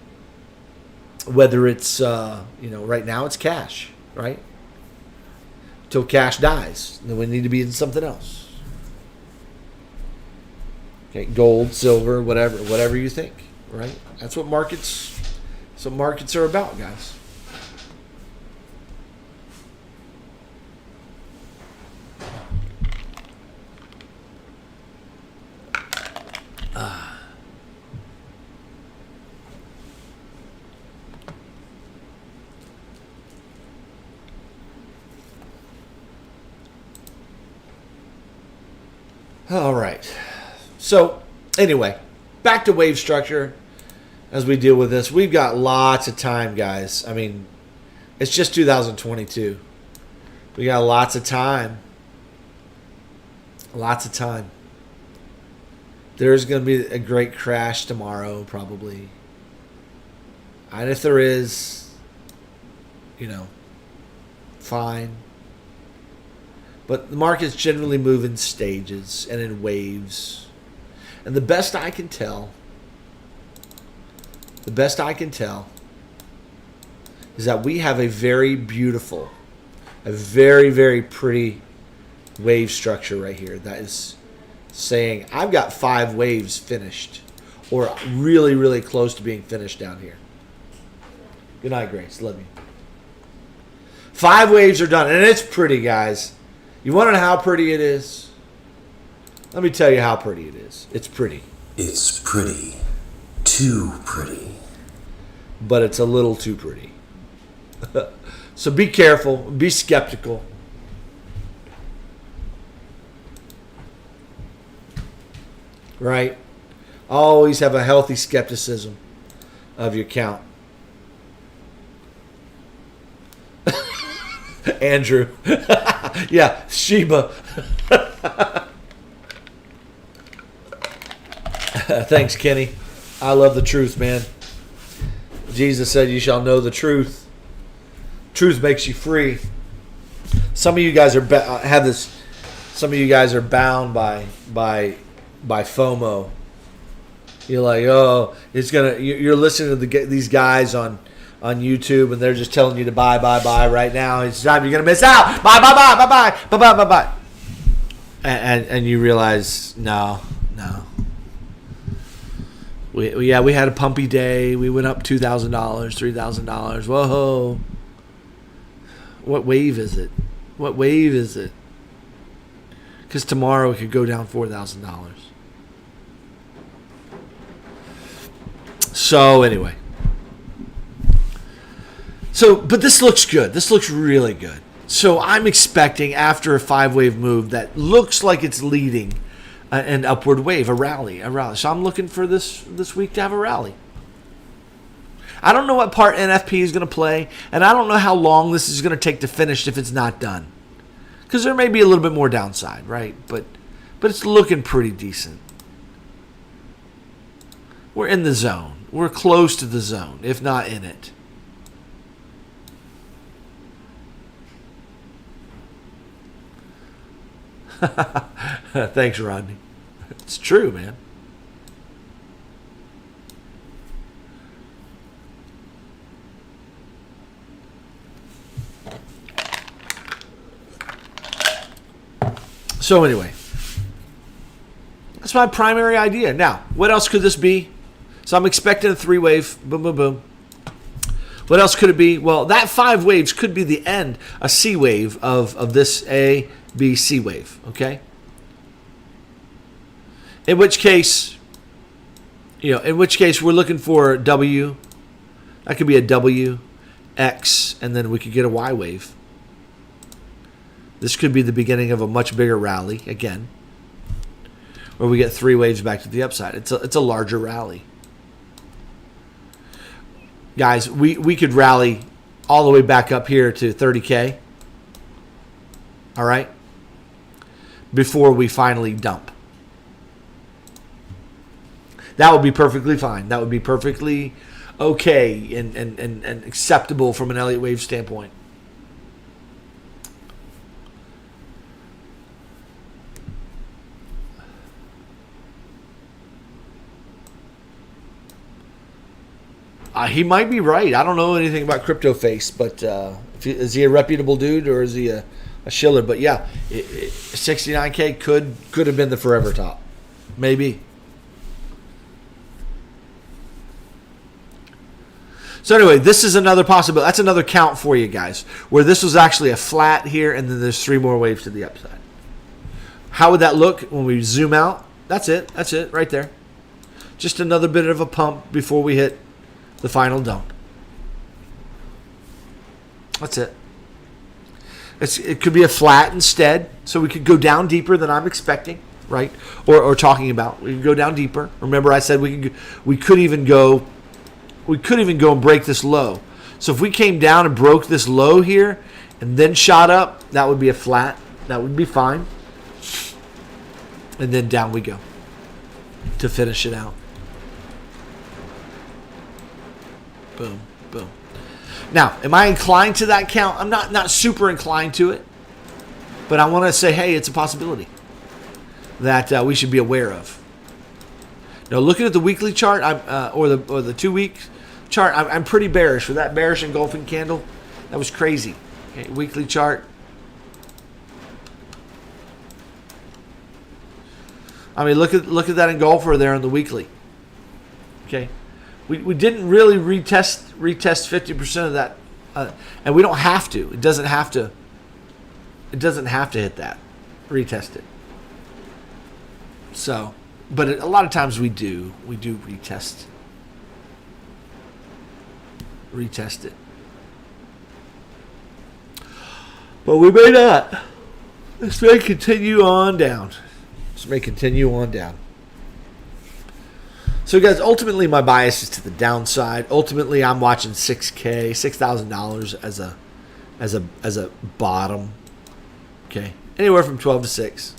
whether it's, right now it's cash, right? Till cash dies. Then we need to be in something else. Okay, gold, silver, whatever you think, right? That's what markets are about, guys. All right. So, anyway, back to wave structure as we deal with this. We've got lots of time, guys. I mean, it's just 2022. We got lots of time. Lots of time. There's going to be a great crash tomorrow, probably. And if there is, fine. But the markets generally move in stages and in waves. And the best I can tell is that we have a very beautiful, a very, very pretty wave structure right here that is saying I've got 5 waves finished or really, really close to being finished down here. Good night, Grace. Love you. 5 waves are done, and it's pretty, guys. You want to know how pretty it is? Let me tell you how pretty it is. It's pretty. It's pretty. Too pretty. But it's a little too pretty. So be careful. Be skeptical. Right? Always have a healthy skepticism of your count. Andrew. Yeah, Sheba. Thanks, Kenny. I love the truth, man. Jesus said, "You shall know the truth. Truth makes you free." Some of you guys are have this. Some of you guys are bound by FOMO. You're like, oh, it's gonna. You're listening to these guys on YouTube, and they're just telling you to buy right now. It's time you're gonna miss out. Buy. And you realize, no. We had a pumpy day. We went up $2,000, $3,000. Whoa! What wave is it? Because tomorrow it could go down $4,000. So anyway. But this looks good. This looks really good. So I'm expecting after a 5-wave move that looks like it's leading an upward wave, a rally. So I'm looking for this week to have a rally. I don't know what part NFP is going to play, and I don't know how long this is going to take to finish if it's not done. Because there may be a little bit more downside, right? But it's looking pretty decent. We're in the zone. We're close to the zone, if not in it. Thanks, Rodney. It's true, man. So anyway, that's my primary idea. Now, what else could this be? So I'm expecting a 3-wave. Boom, boom, boom. What else could it be? Well, that 5 waves could be the end, a C wave of this A, B, C wave, okay? In which case we're looking for W. That could be a W, X, and then we could get a Y wave. This could be the beginning of a much bigger rally again, where we get 3 waves back to the upside. It's a larger rally. Guys, we could rally all the way back up here to 30K. All right? Before we finally dump. That would be perfectly fine. That would be perfectly okay and acceptable from an Elliott wave standpoint. He might be right. I don't know anything about Crypto Face, but is he a reputable dude or is he a shiller? But yeah, 69K could have been the forever top. Maybe. So anyway, this is another possibility. That's another count for you guys, where this was actually a flat here, and then there's 3 more waves to the upside. How would that look when we zoom out? That's it. That's it right there. Just another bit of a pump before we hit the final dump. That's it. It could be a flat instead, so we could go down deeper than I'm expecting, right? Or talking about. We could go down deeper. Remember, I said we could even go and break this low. So if we came down and broke this low here and then shot up, that would be a flat. That would be fine. And then down we go to finish it out. Boom, boom. Now, am I inclined to that count? I'm not super inclined to it, but I want to say, hey, it's a possibility that we should be aware of. Now, looking at the weekly chart, or the 2 week chart, I'm pretty bearish with that bearish engulfing candle. That was crazy. Okay, weekly chart. I mean, look at that engulfer there on the weekly. Okay, we didn't really retest 50% of that, and we don't have to. It doesn't have to. It doesn't have to hit that. Retest it. So, but a lot of times we do retest it. But we may not. This may continue on down. So guys, ultimately my bias is to the downside. Ultimately, I'm watching $6,000 as a bottom. Okay, anywhere from 12 to 6,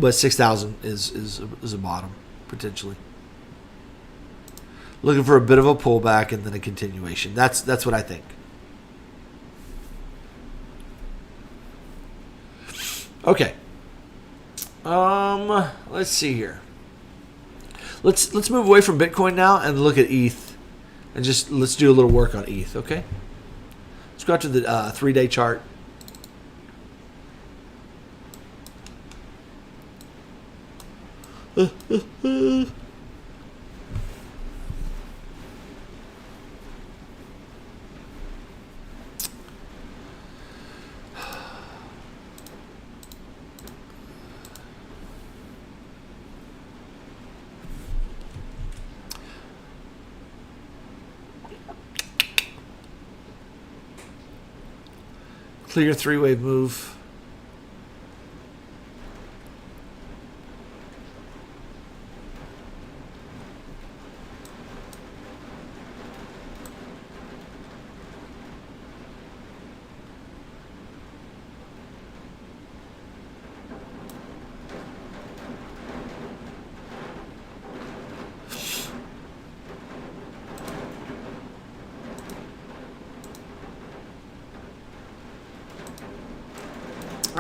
but 6,000 is a bottom potentially. Looking for a bit of a pullback and then a continuation. That's what I think. Okay. Let's see here. Let's move away from Bitcoin now and look at ETH, and let's do a little work on ETH. Okay. Let's go out to the 3-day chart. Clear 3-wave move.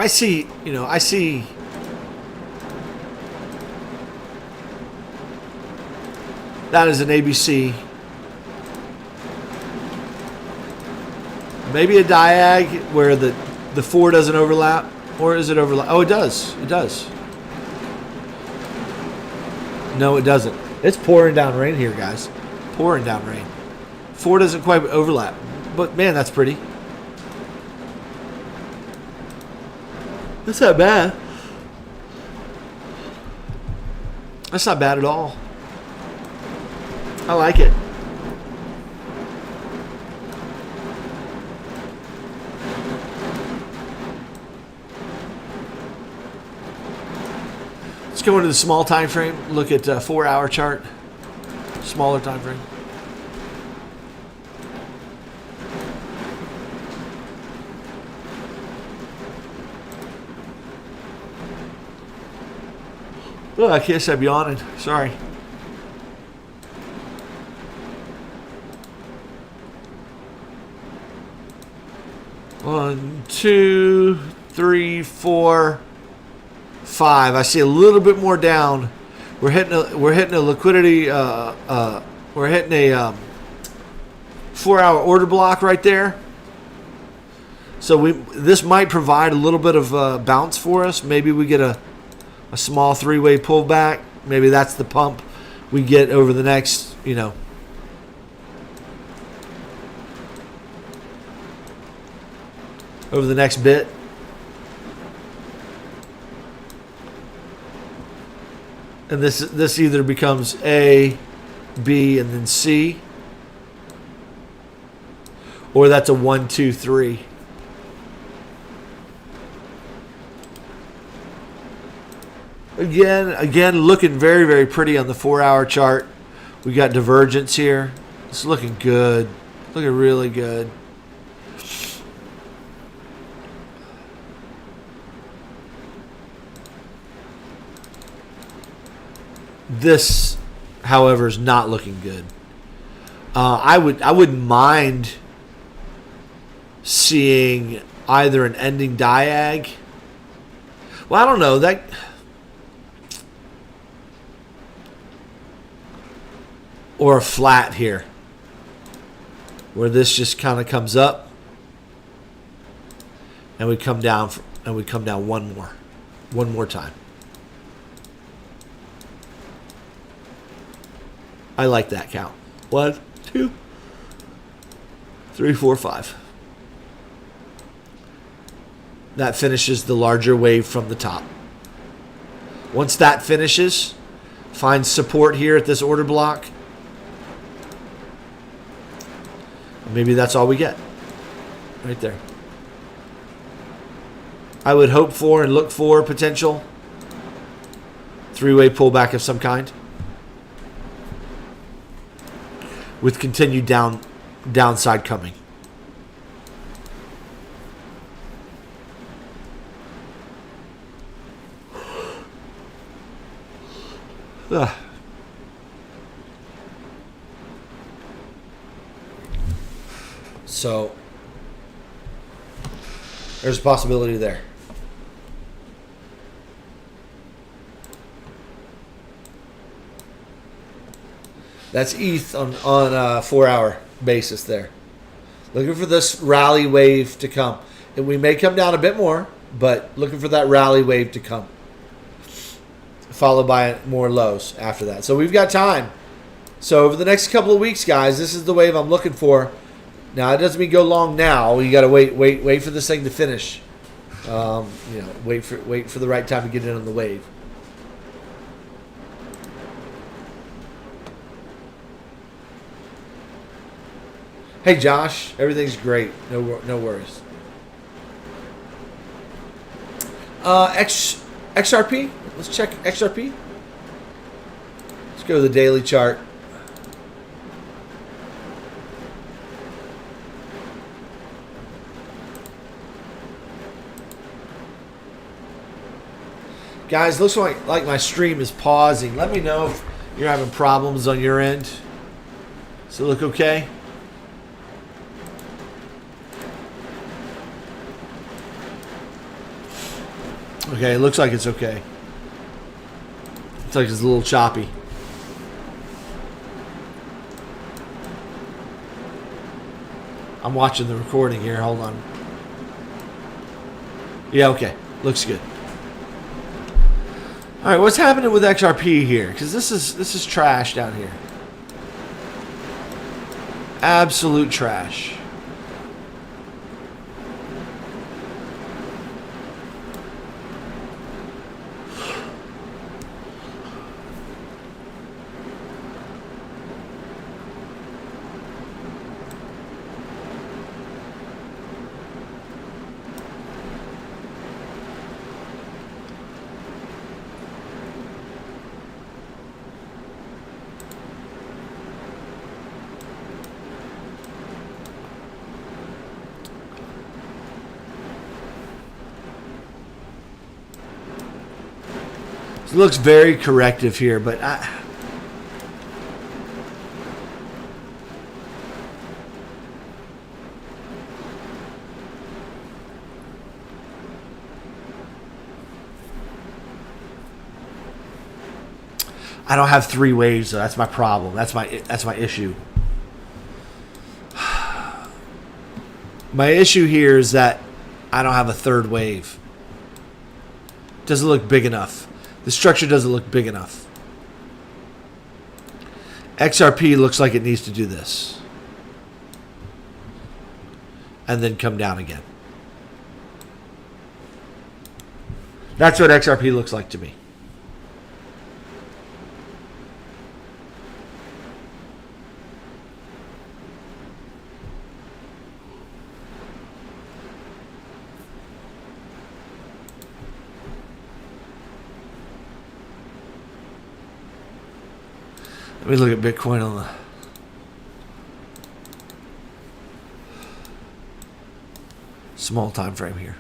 I see that as an ABC. Maybe a diag where the 4 doesn't overlap, or is it overlap? Oh, it does. It does. No, it doesn't. It's pouring down rain here, guys. Pouring down rain. 4 doesn't quite overlap, but man, that's pretty. That's not bad. That's not bad at all. I like it. Let's go into the small time frame. Look at 4-hour chart. Smaller time frame. Oh, I guess I'm yawning. Sorry. One, 2, 3, 4, 5. I see a little bit more down. We're hitting a liquidity We're hitting a 4-hour order block right there. So this might provide a little bit of bounce for us. Maybe we get a small 3-way pullback. Maybe that's the pump we get over the next, over the next bit. And this either becomes A, B, and then C, or that's a 1, 2, 3. Again, looking very, very pretty on the 4-hour chart. We got divergence here. It's looking good. Looking really good. This, however, is not looking good. I wouldn't mind seeing either an ending diag. Well, I don't know that. Or a flat here, where this just kind of comes up, and we come down, one more time. I like that count. 1, 2, 3, 4, 5. That finishes the larger wave from the top. Once that finishes, finds support here at this order block. Maybe that's all we get. Right there. I would hope for and look for potential 3-way pullback of some kind, with continued downside coming. Ugh. So there's a possibility there. That's ETH on a 4-hour basis there. Looking for this rally wave to come. And we may come down a bit more, but looking for that rally wave to come. Followed by more lows after that. So we've got time. So over the next couple of weeks, guys, this is the wave I'm looking for. Now, it doesn't mean go long now. You got to wait for this thing to finish. Wait for the right time to get in on the wave. Hey, Josh, everything's great. No worries. XRP. Let's check XRP. Let's go to the daily chart. Guys, looks like my stream is pausing. Let me know if you're having problems on your end. Does it look okay? Okay, it looks like it's okay. It's like it's a little choppy. I'm watching the recording here. Hold on. Yeah, okay. Looks good. All right, what's happening with XRP here? Because this is trash down here. Absolute trash. It looks very corrective here, but I don't have 3 waves, though. That's my problem. That's my issue. My issue here is that I don't have a 3rd wave. Doesn't look big enough. The structure doesn't look big enough. XRP looks like it needs to do this. And then come down again. That's what XRP looks like to me. Let me look at Bitcoin on the small time frame here.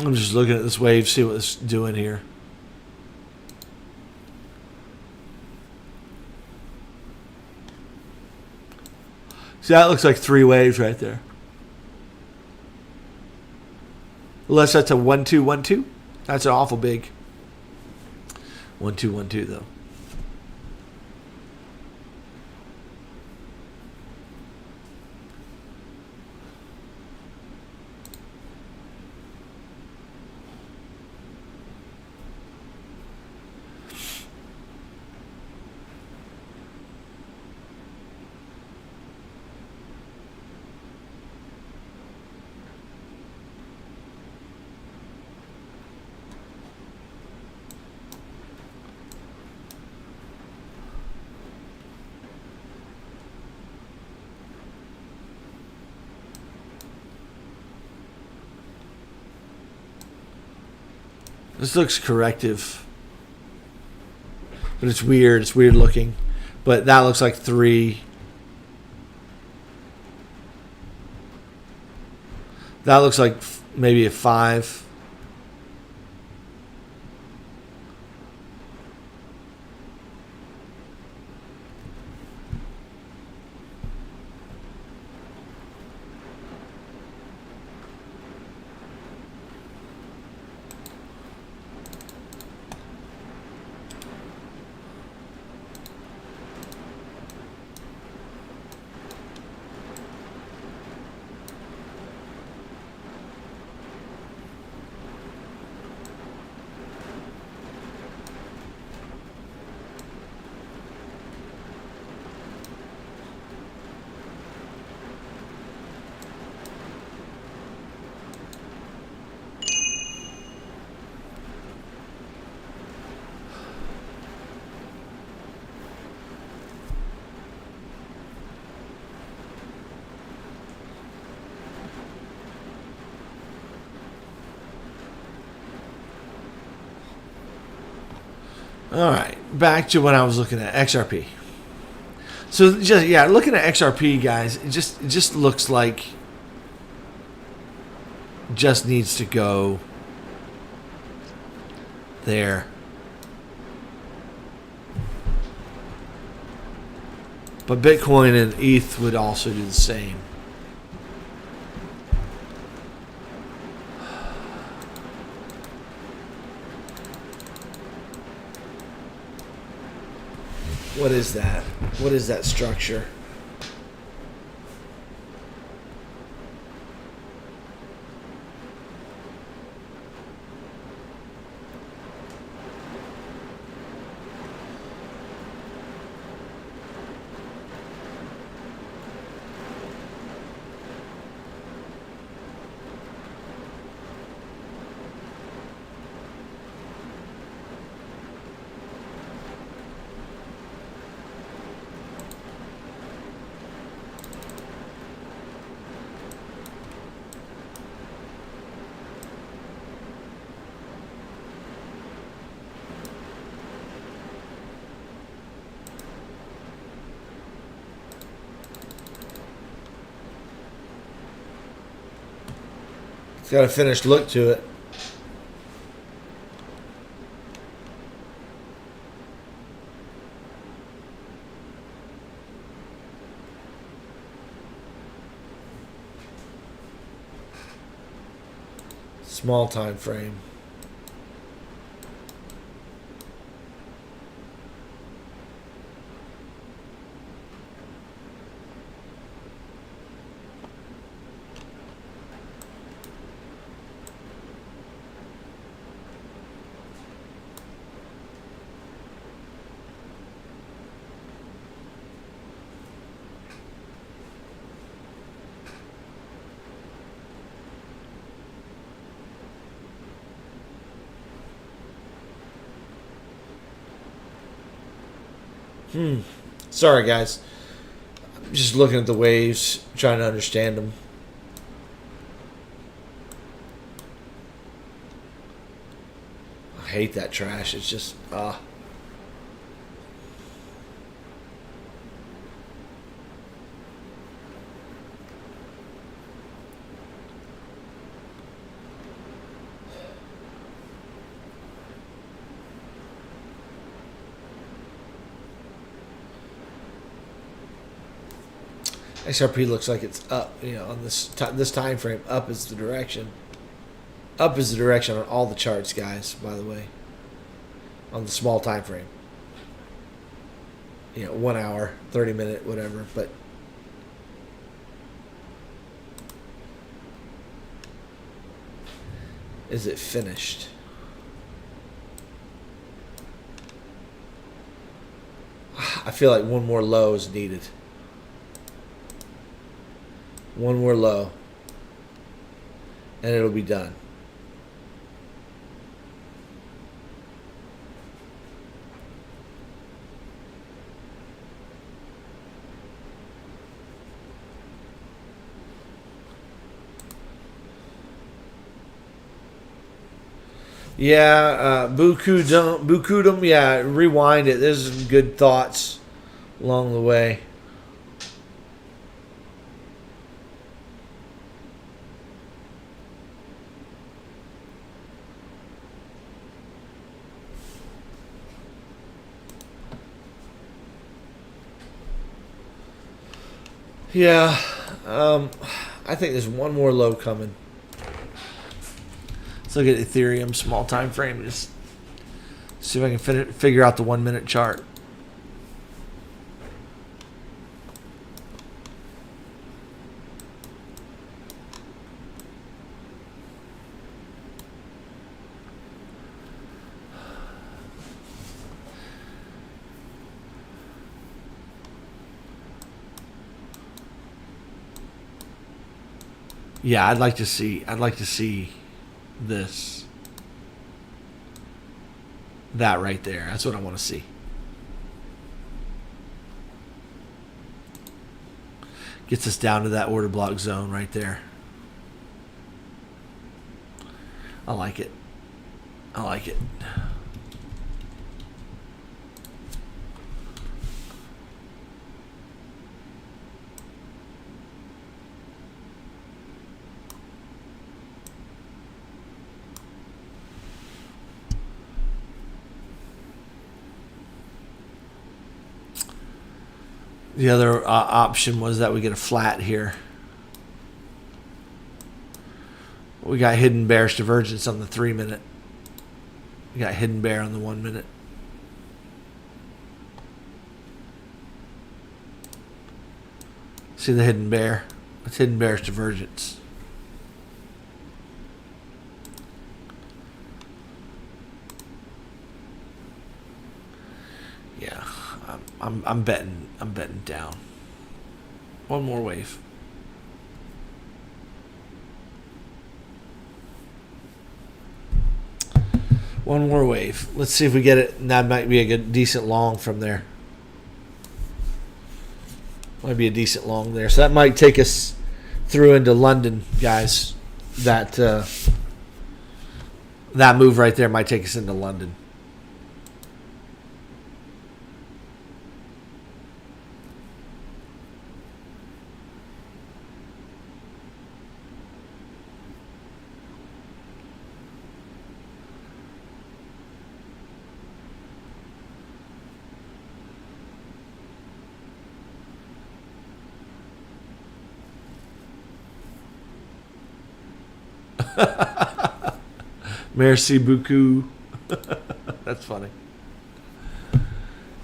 I'm just looking at this wave, see what it's doing here. See, that looks like 3 waves right there. Unless that's a 1-2-1-2. That's an awful big 1-2-1-2 though. This looks corrective. But it's weird. It's weird looking. But that looks like 3. That looks like maybe a 5. All right, back to what I was looking at, XRP. So just looking at XRP, guys, it just looks like just needs to go there. But Bitcoin and ETH would also do the same. What is that? What is that structure? It's got a finished look to it. Small time frame. Sorry, guys. I'm just looking at the waves, trying to understand them. I hate that trash. It's just, XRP looks like it's up, on this time frame. Up is the direction. Up is the direction on all the charts, guys, by the way. On the small time frame. 1 hour, 30 minute, whatever, but is it finished? I feel like one more low is needed. One more low, and it'll be done. Yeah, Bukudum, yeah, rewind it. There's some good thoughts along the way. Yeah, I think there's one more low coming. Let's look at Ethereum small time frame. Just see if I can figure out the 1 minute chart. Yeah, I'd like to see this. That right there. That's what I want to see. Gets us down to that order block zone right there. I like it. I like it. The other option was that we get a flat here. We got hidden bearish divergence on the 3 minute. We got hidden bear on the 1 minute. See the hidden bear? That's hidden bearish divergence. Yeah, I'm betting down. One more wave. One more wave. Let's see if we get it. And that might be a good, decent long from there. Might be a decent long there. So that might take us through into London, guys. That move right there might take us into London. Merci beaucoup. That's funny.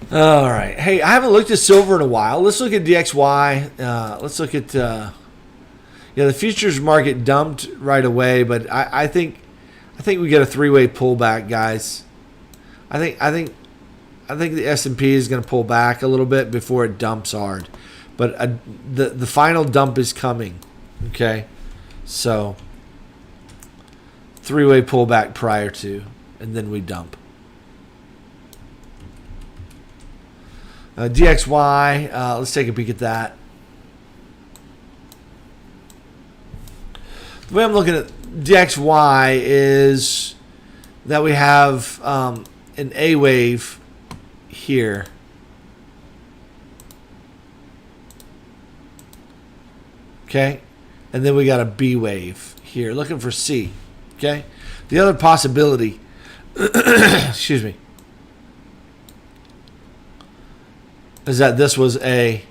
All right. Hey, I haven't looked at silver in a while. Let's look at DXY. Let's look at the futures market dumped right away, but I think we get a three-way pullback, guys. I think the S&P is going to pull back a little bit before it dumps hard, but the final dump is coming. Okay, so three-way pullback prior to, and then we dump. DXY, let's take a peek at that. The way I'm looking at DXY is that we have an A wave here. Okay, and then we got a B wave here, looking for C. Okay, the other possibility, excuse me, is that this was A,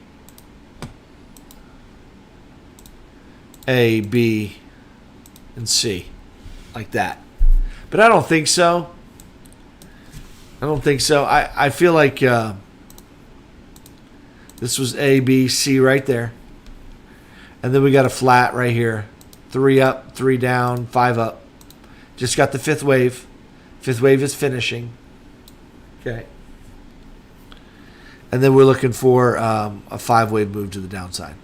B, and C, like that. But I don't think so. I feel like this was A, B, C right there. And then we got a flat right here. 3 up, 3 down, 5 up. Just got the fifth wave. Fifth wave is finishing. Okay. And then we're looking for a 5-wave move to the downside.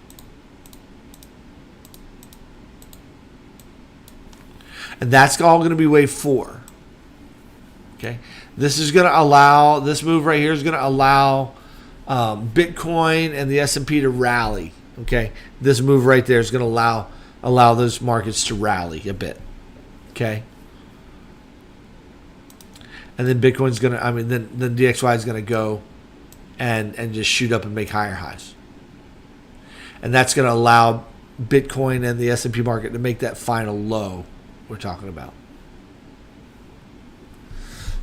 And that's all going to be wave 4. Okay. This is going to allow, this move right here is going to allow Bitcoin and the S&P to rally. Okay. This move right there is going to allow those markets to rally a bit. Okay. And then Bitcoin's going to, then DXY is going to go and just shoot up and make higher highs. And that's going to allow Bitcoin and the S&P market to make that final low we're talking about.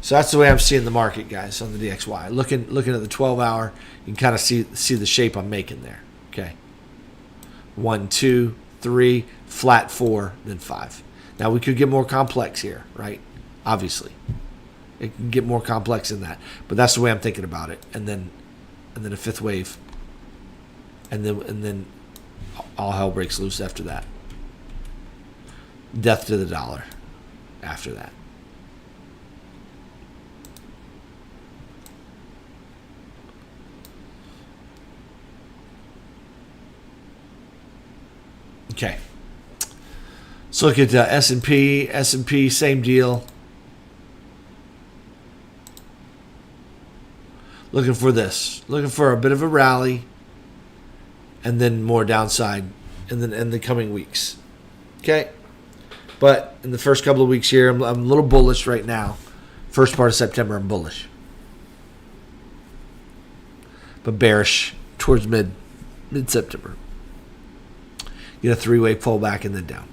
So that's the way I'm seeing the market, guys, on the DXY. Looking at the 12-hour, you can kind of see the shape I'm making there. Okay. 1, 2, 3, flat 4, then 5. Now we could get more complex here, right? Obviously. It can get more complex than that. But that's the way I'm thinking about it. And then a fifth wave. And then all hell breaks loose after that. Death to the dollar after that. Okay. Let's look at S&P. S&P, same deal. Looking for this. Looking for a bit of a rally. And then more downside in the coming weeks. Okay. But in the first couple of weeks here, I'm a little bullish right now. First part of September, I'm bullish. But bearish towards mid-September. Get a 3-way pullback and then down.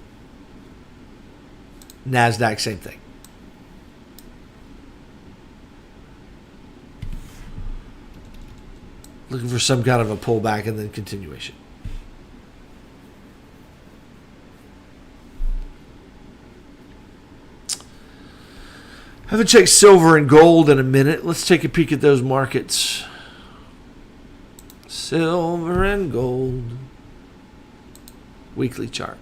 NASDAQ, same thing. Looking for some kind of a pullback and then continuation. Haven't checked silver and gold in a minute. Let's take a peek at those markets. Silver and gold. Weekly chart.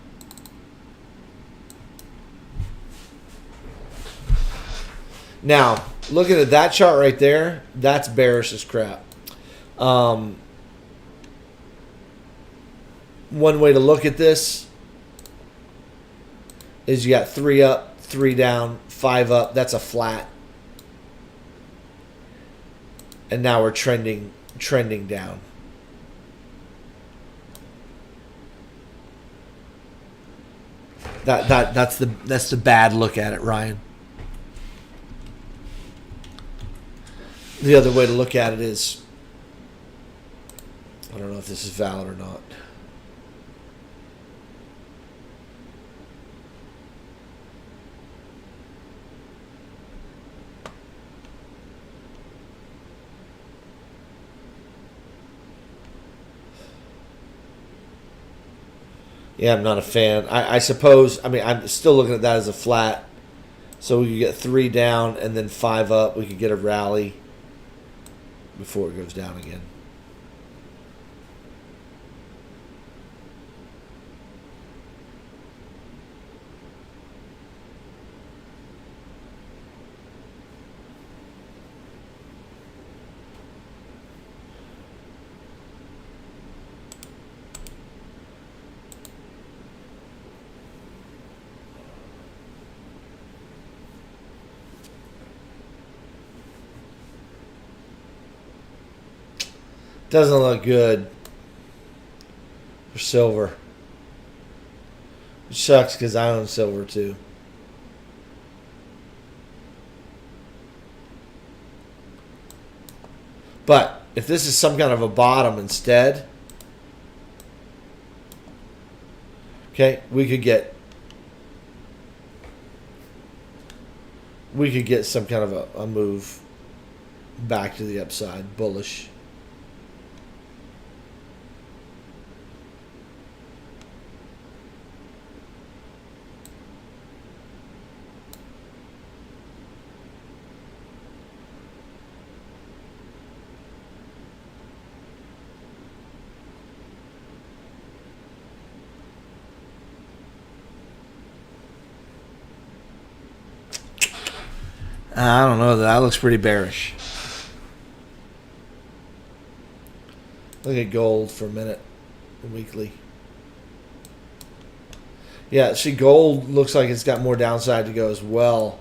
Now, looking at that chart right there, that's bearish as crap. One way to look at this is you got 3 up, 3 down, 5 up. That's a flat. And now we're trending down. That's the bad look at it, Ryan. The other way to look at it is, I don't know if this is valid or not. Yeah, I'm not a fan. I suppose, I mean, I'm still looking at that as a flat. So we could get 3 down and then 5 up. We could get a rally before it goes down again. Doesn't look good for silver. It sucks because I own silver too. But if this is some kind of a bottom instead, okay, we could get some kind of a move back to the upside, bullish. I don't know. That looks pretty bearish. Look at gold for a minute. Weekly. Yeah, see, gold looks like it's got more downside to go as well.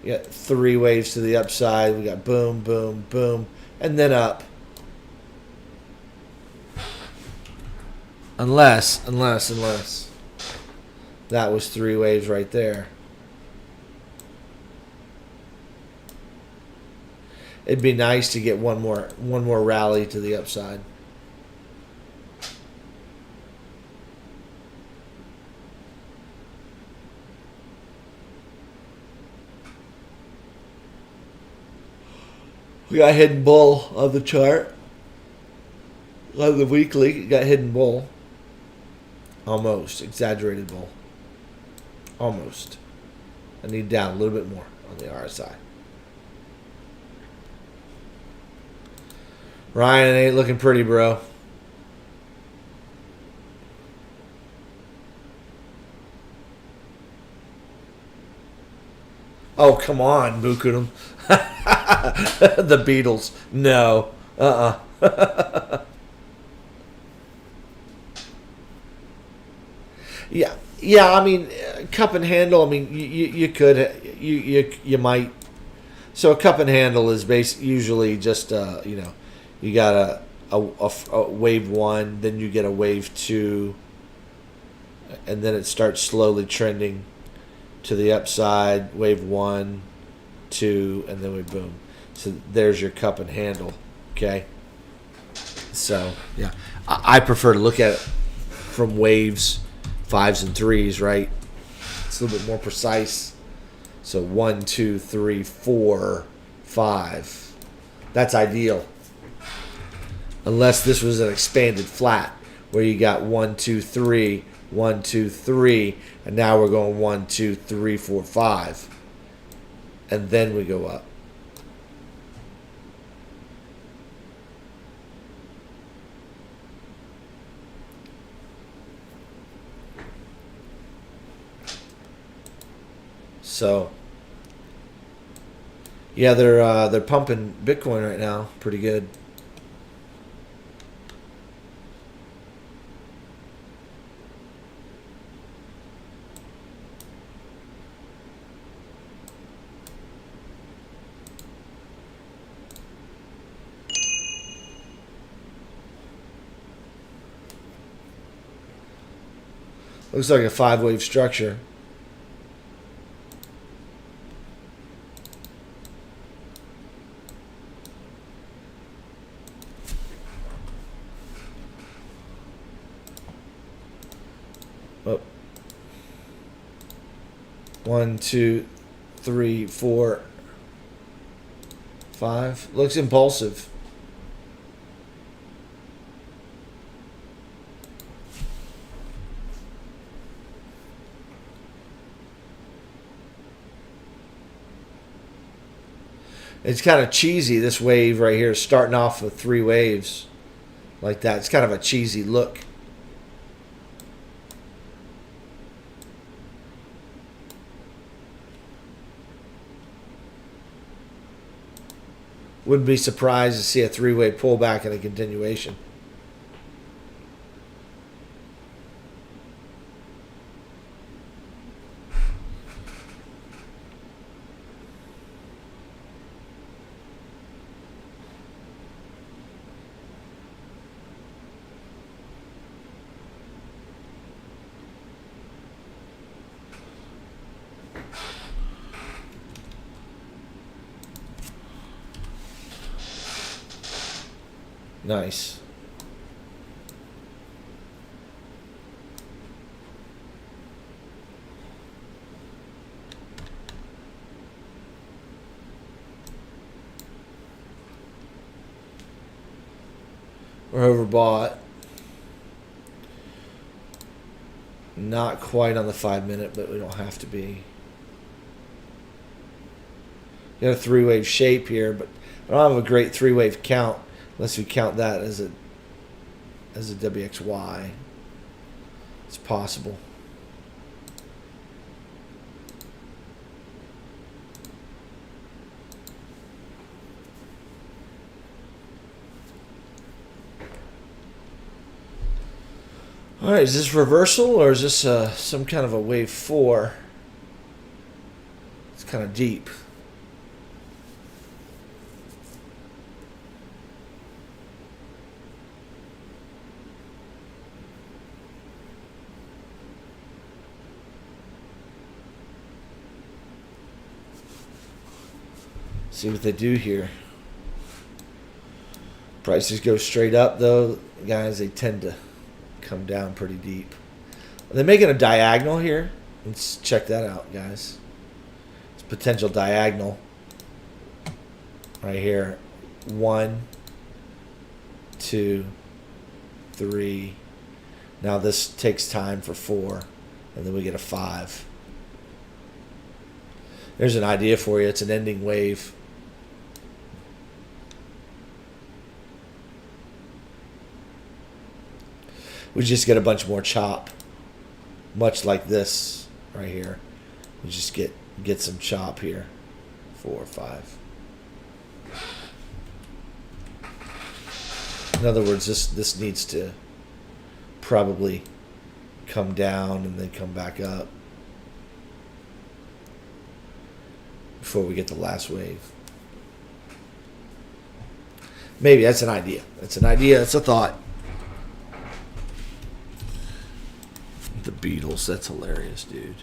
You got 3 waves to the upside. We got boom, boom, boom, and then up. Unless. That was 3 waves right there. It'd be nice to get one more rally to the upside. We got hidden bull on the chart. On the weekly, got hidden bull. Almost. Exaggerated bull. Almost. I need down a little bit more on the RSI. Ryan, it ain't looking pretty, bro. Oh, come on, Bukurum. The Beatles. No. Yeah. Yeah, I mean, cup and handle, I mean, you could, you might. So a cup and handle is usually just, you know, you got a wave 1, then you get a wave 2, and then it starts slowly trending to the upside, wave 1, 2, and then we boom. So there's your cup and handle, okay? So, yeah. I prefer to look at it from waves, 5s and 3s, right? It's a little bit more precise. So 1, 2, 3, 4, 5. That's ideal. Unless this was an expanded flat where you got 1, 2, 3, 1, 2, 3, and now we're going 1, 2, 3, 4, 5. And then we go up. So, yeah, they're pumping Bitcoin right now, pretty good. Looks like a 5-wave structure. Oh. 1, 2, 3, 4, 5. Looks impulsive. It's kind of cheesy, this wave right here, starting off with 3 waves like that. It's kind of a cheesy look. Wouldn't be surprised to see a 3-way pullback and a continuation. Nice. We're overbought. Not quite on the 5-minute, but we don't have to be. Got a 3-wave shape here, but I don't have a great 3-wave count unless we count that as a WXY. It's possible. All right, is this reversal or is this some kind of a wave 4? It's kind of deep. See what they do here. Prices go straight up though, guys. They tend to come down pretty deep. Are they making a diagonal here? Let's check that out, guys. It's potential diagonal right here. 1, 2, 3. Now this takes time for 4, and then we get a 5. There's an idea for you. It's an ending wave. We just get a bunch more chop, much like this right here. We just get some chop here. 4, 5. In other words, this needs to probably come down and then come back up before we get the last wave. Maybe that's an idea. That's an idea. That's a thought. The Beatles, that's hilarious, dude.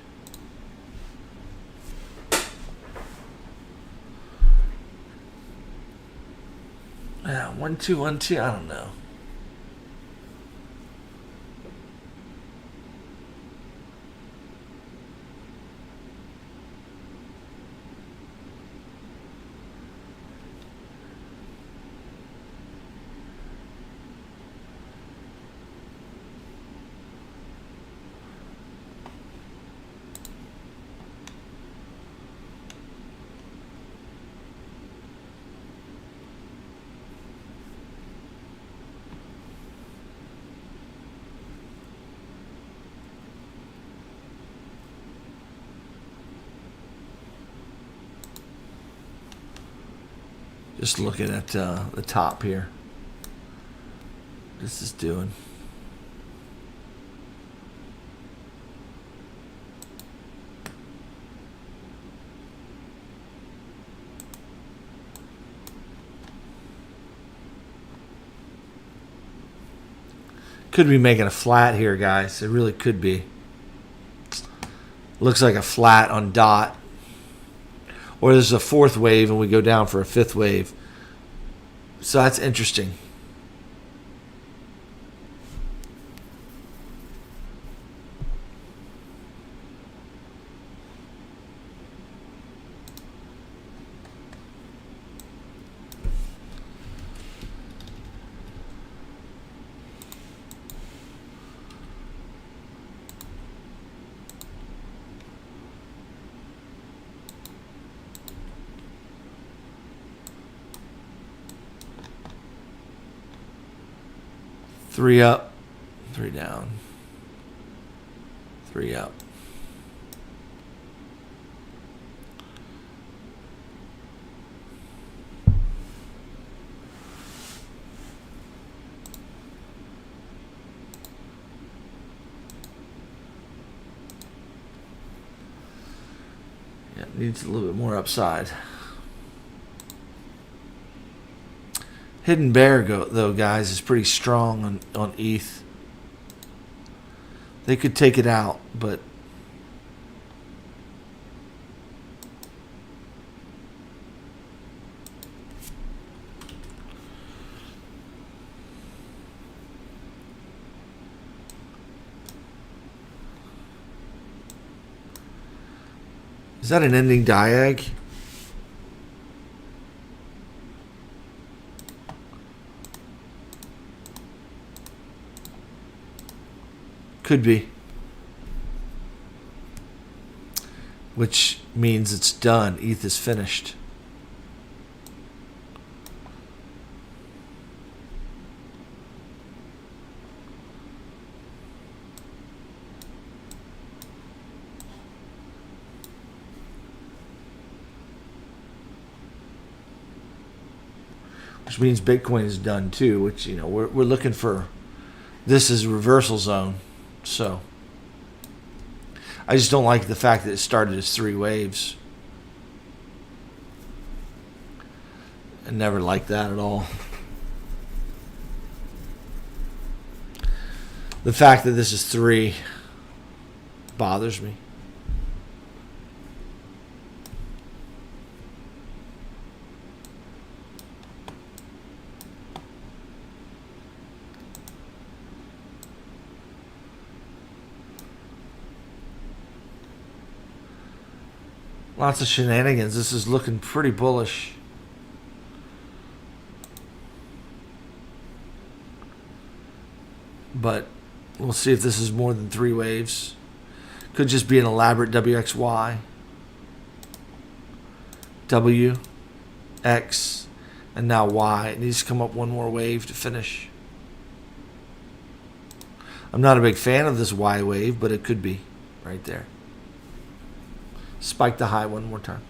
Yeah, 1, 2, 1, 2. I don't know. Just looking at the top here. This is doing. Could be making a flat here, guys. It really could be. Looks like a flat on dot. Or there's a 4th wave and we go down for a 5th wave. So that's interesting. 3 up, 3 down, 3 up. Yeah, it needs a little bit more upside. Hidden bear though, guys, is pretty strong on ETH. They could take it out, but is that an ending diag? Could be. Which means it's done. ETH is finished. Which means Bitcoin is done too, which, you know, we're looking for. This is reversal zone. So I just don't like the fact that it started as 3 waves. I never liked that at all. The fact that this is 3 bothers me. Lots of shenanigans. This is looking pretty bullish. But we'll see if this is more than 3 waves. Could just be an elaborate WXY. W, X, and now Y. It needs to come up one more wave to finish. I'm not a big fan of this Y wave, but it could be right there. Spike the high one more time.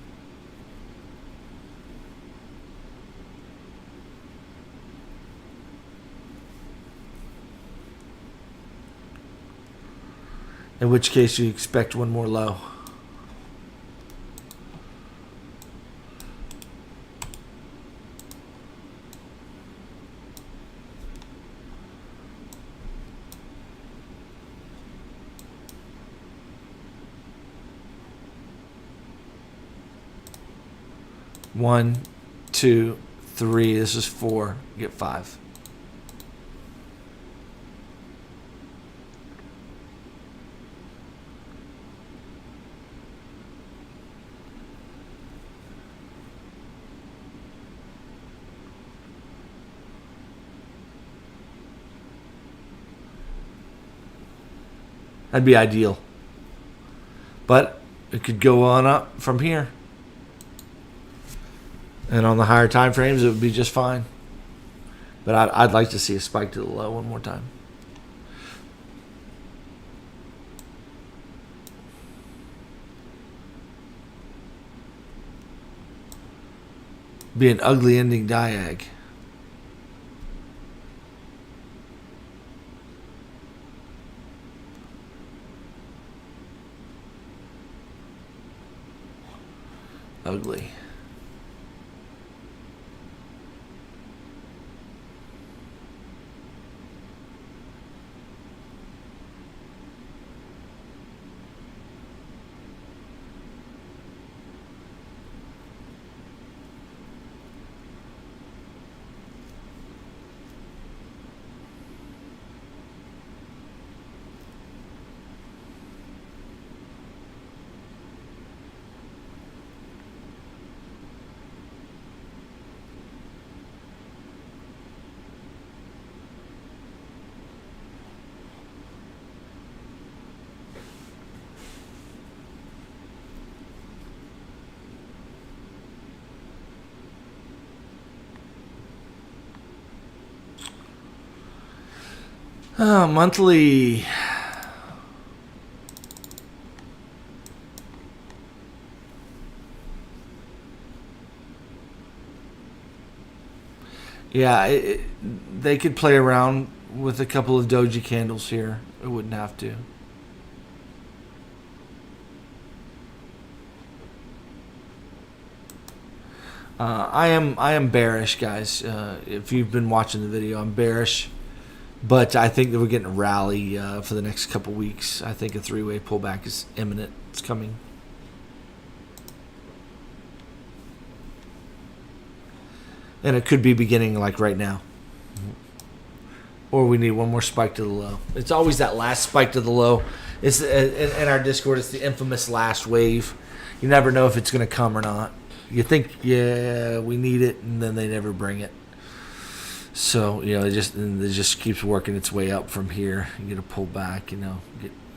In which case you expect one more low. One, 2, 3. This is 4. Get 5. That'd be ideal. But it could go on up from here. And on the higher time frames, it would be just fine. But I'd like to see a spike to the low one more time. Be an ugly ending diag. Ugly. Monthly. Yeah, they could play around with a couple of doji candles here. It wouldn't have to. I am bearish, guys. If you've been watching the video, I'm bearish, but I think that we're getting a rally for the next couple weeks. I think a three-way pullback is imminent. It's coming. And it could be beginning like right now. Or we need one more spike to the low. It's always that last spike to the low. It's in our Discord, it's the infamous last wave. You never know if it's going to come or not. You think, yeah, we need it, and then they never bring it. So, you know, it just keeps working its way up from here. You get a pullback, you know,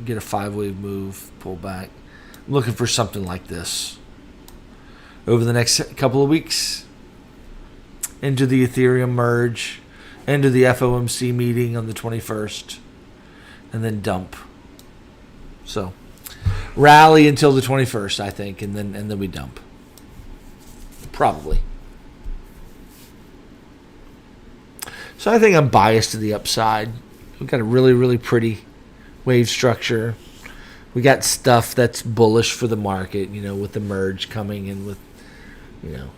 get a 5-wave move, pull back. I'm looking for something like this over the next couple of weeks. Into the Ethereum merge, into the FOMC meeting on the 21st, and then dump. So, rally until the 21st, I think, and then we dump. Probably. So I think I'm biased to the upside. We've got a really, really pretty wave structure. We got stuff that's bullish for the market, you know, with the merge coming and with, you know.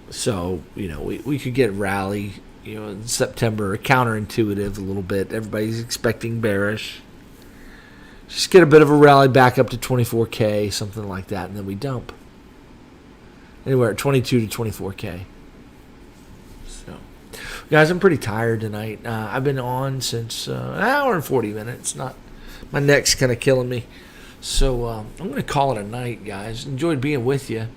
So, you know, we could get rally, you know, in September, counterintuitive a little bit. Everybody's expecting bearish. Just get a bit of a rally back up to 24K, something like that, and then we dump. Anywhere at 22 to 24K. So, guys, I'm pretty tired tonight. I've been on since an hour and 40 minutes. My neck's kind of killing me. So I'm going to call it a night, guys. Enjoyed being with you.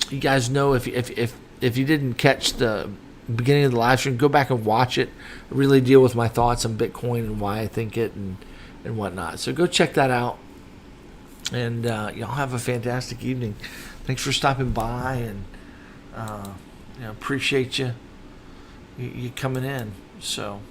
You guys know if you didn't catch the beginning of the live stream, go back and watch it. I really deal with my thoughts on Bitcoin and why I think it and whatnot. So go check that out. And y'all have a fantastic evening. Thanks for stopping by, and you know, appreciate you coming in. So.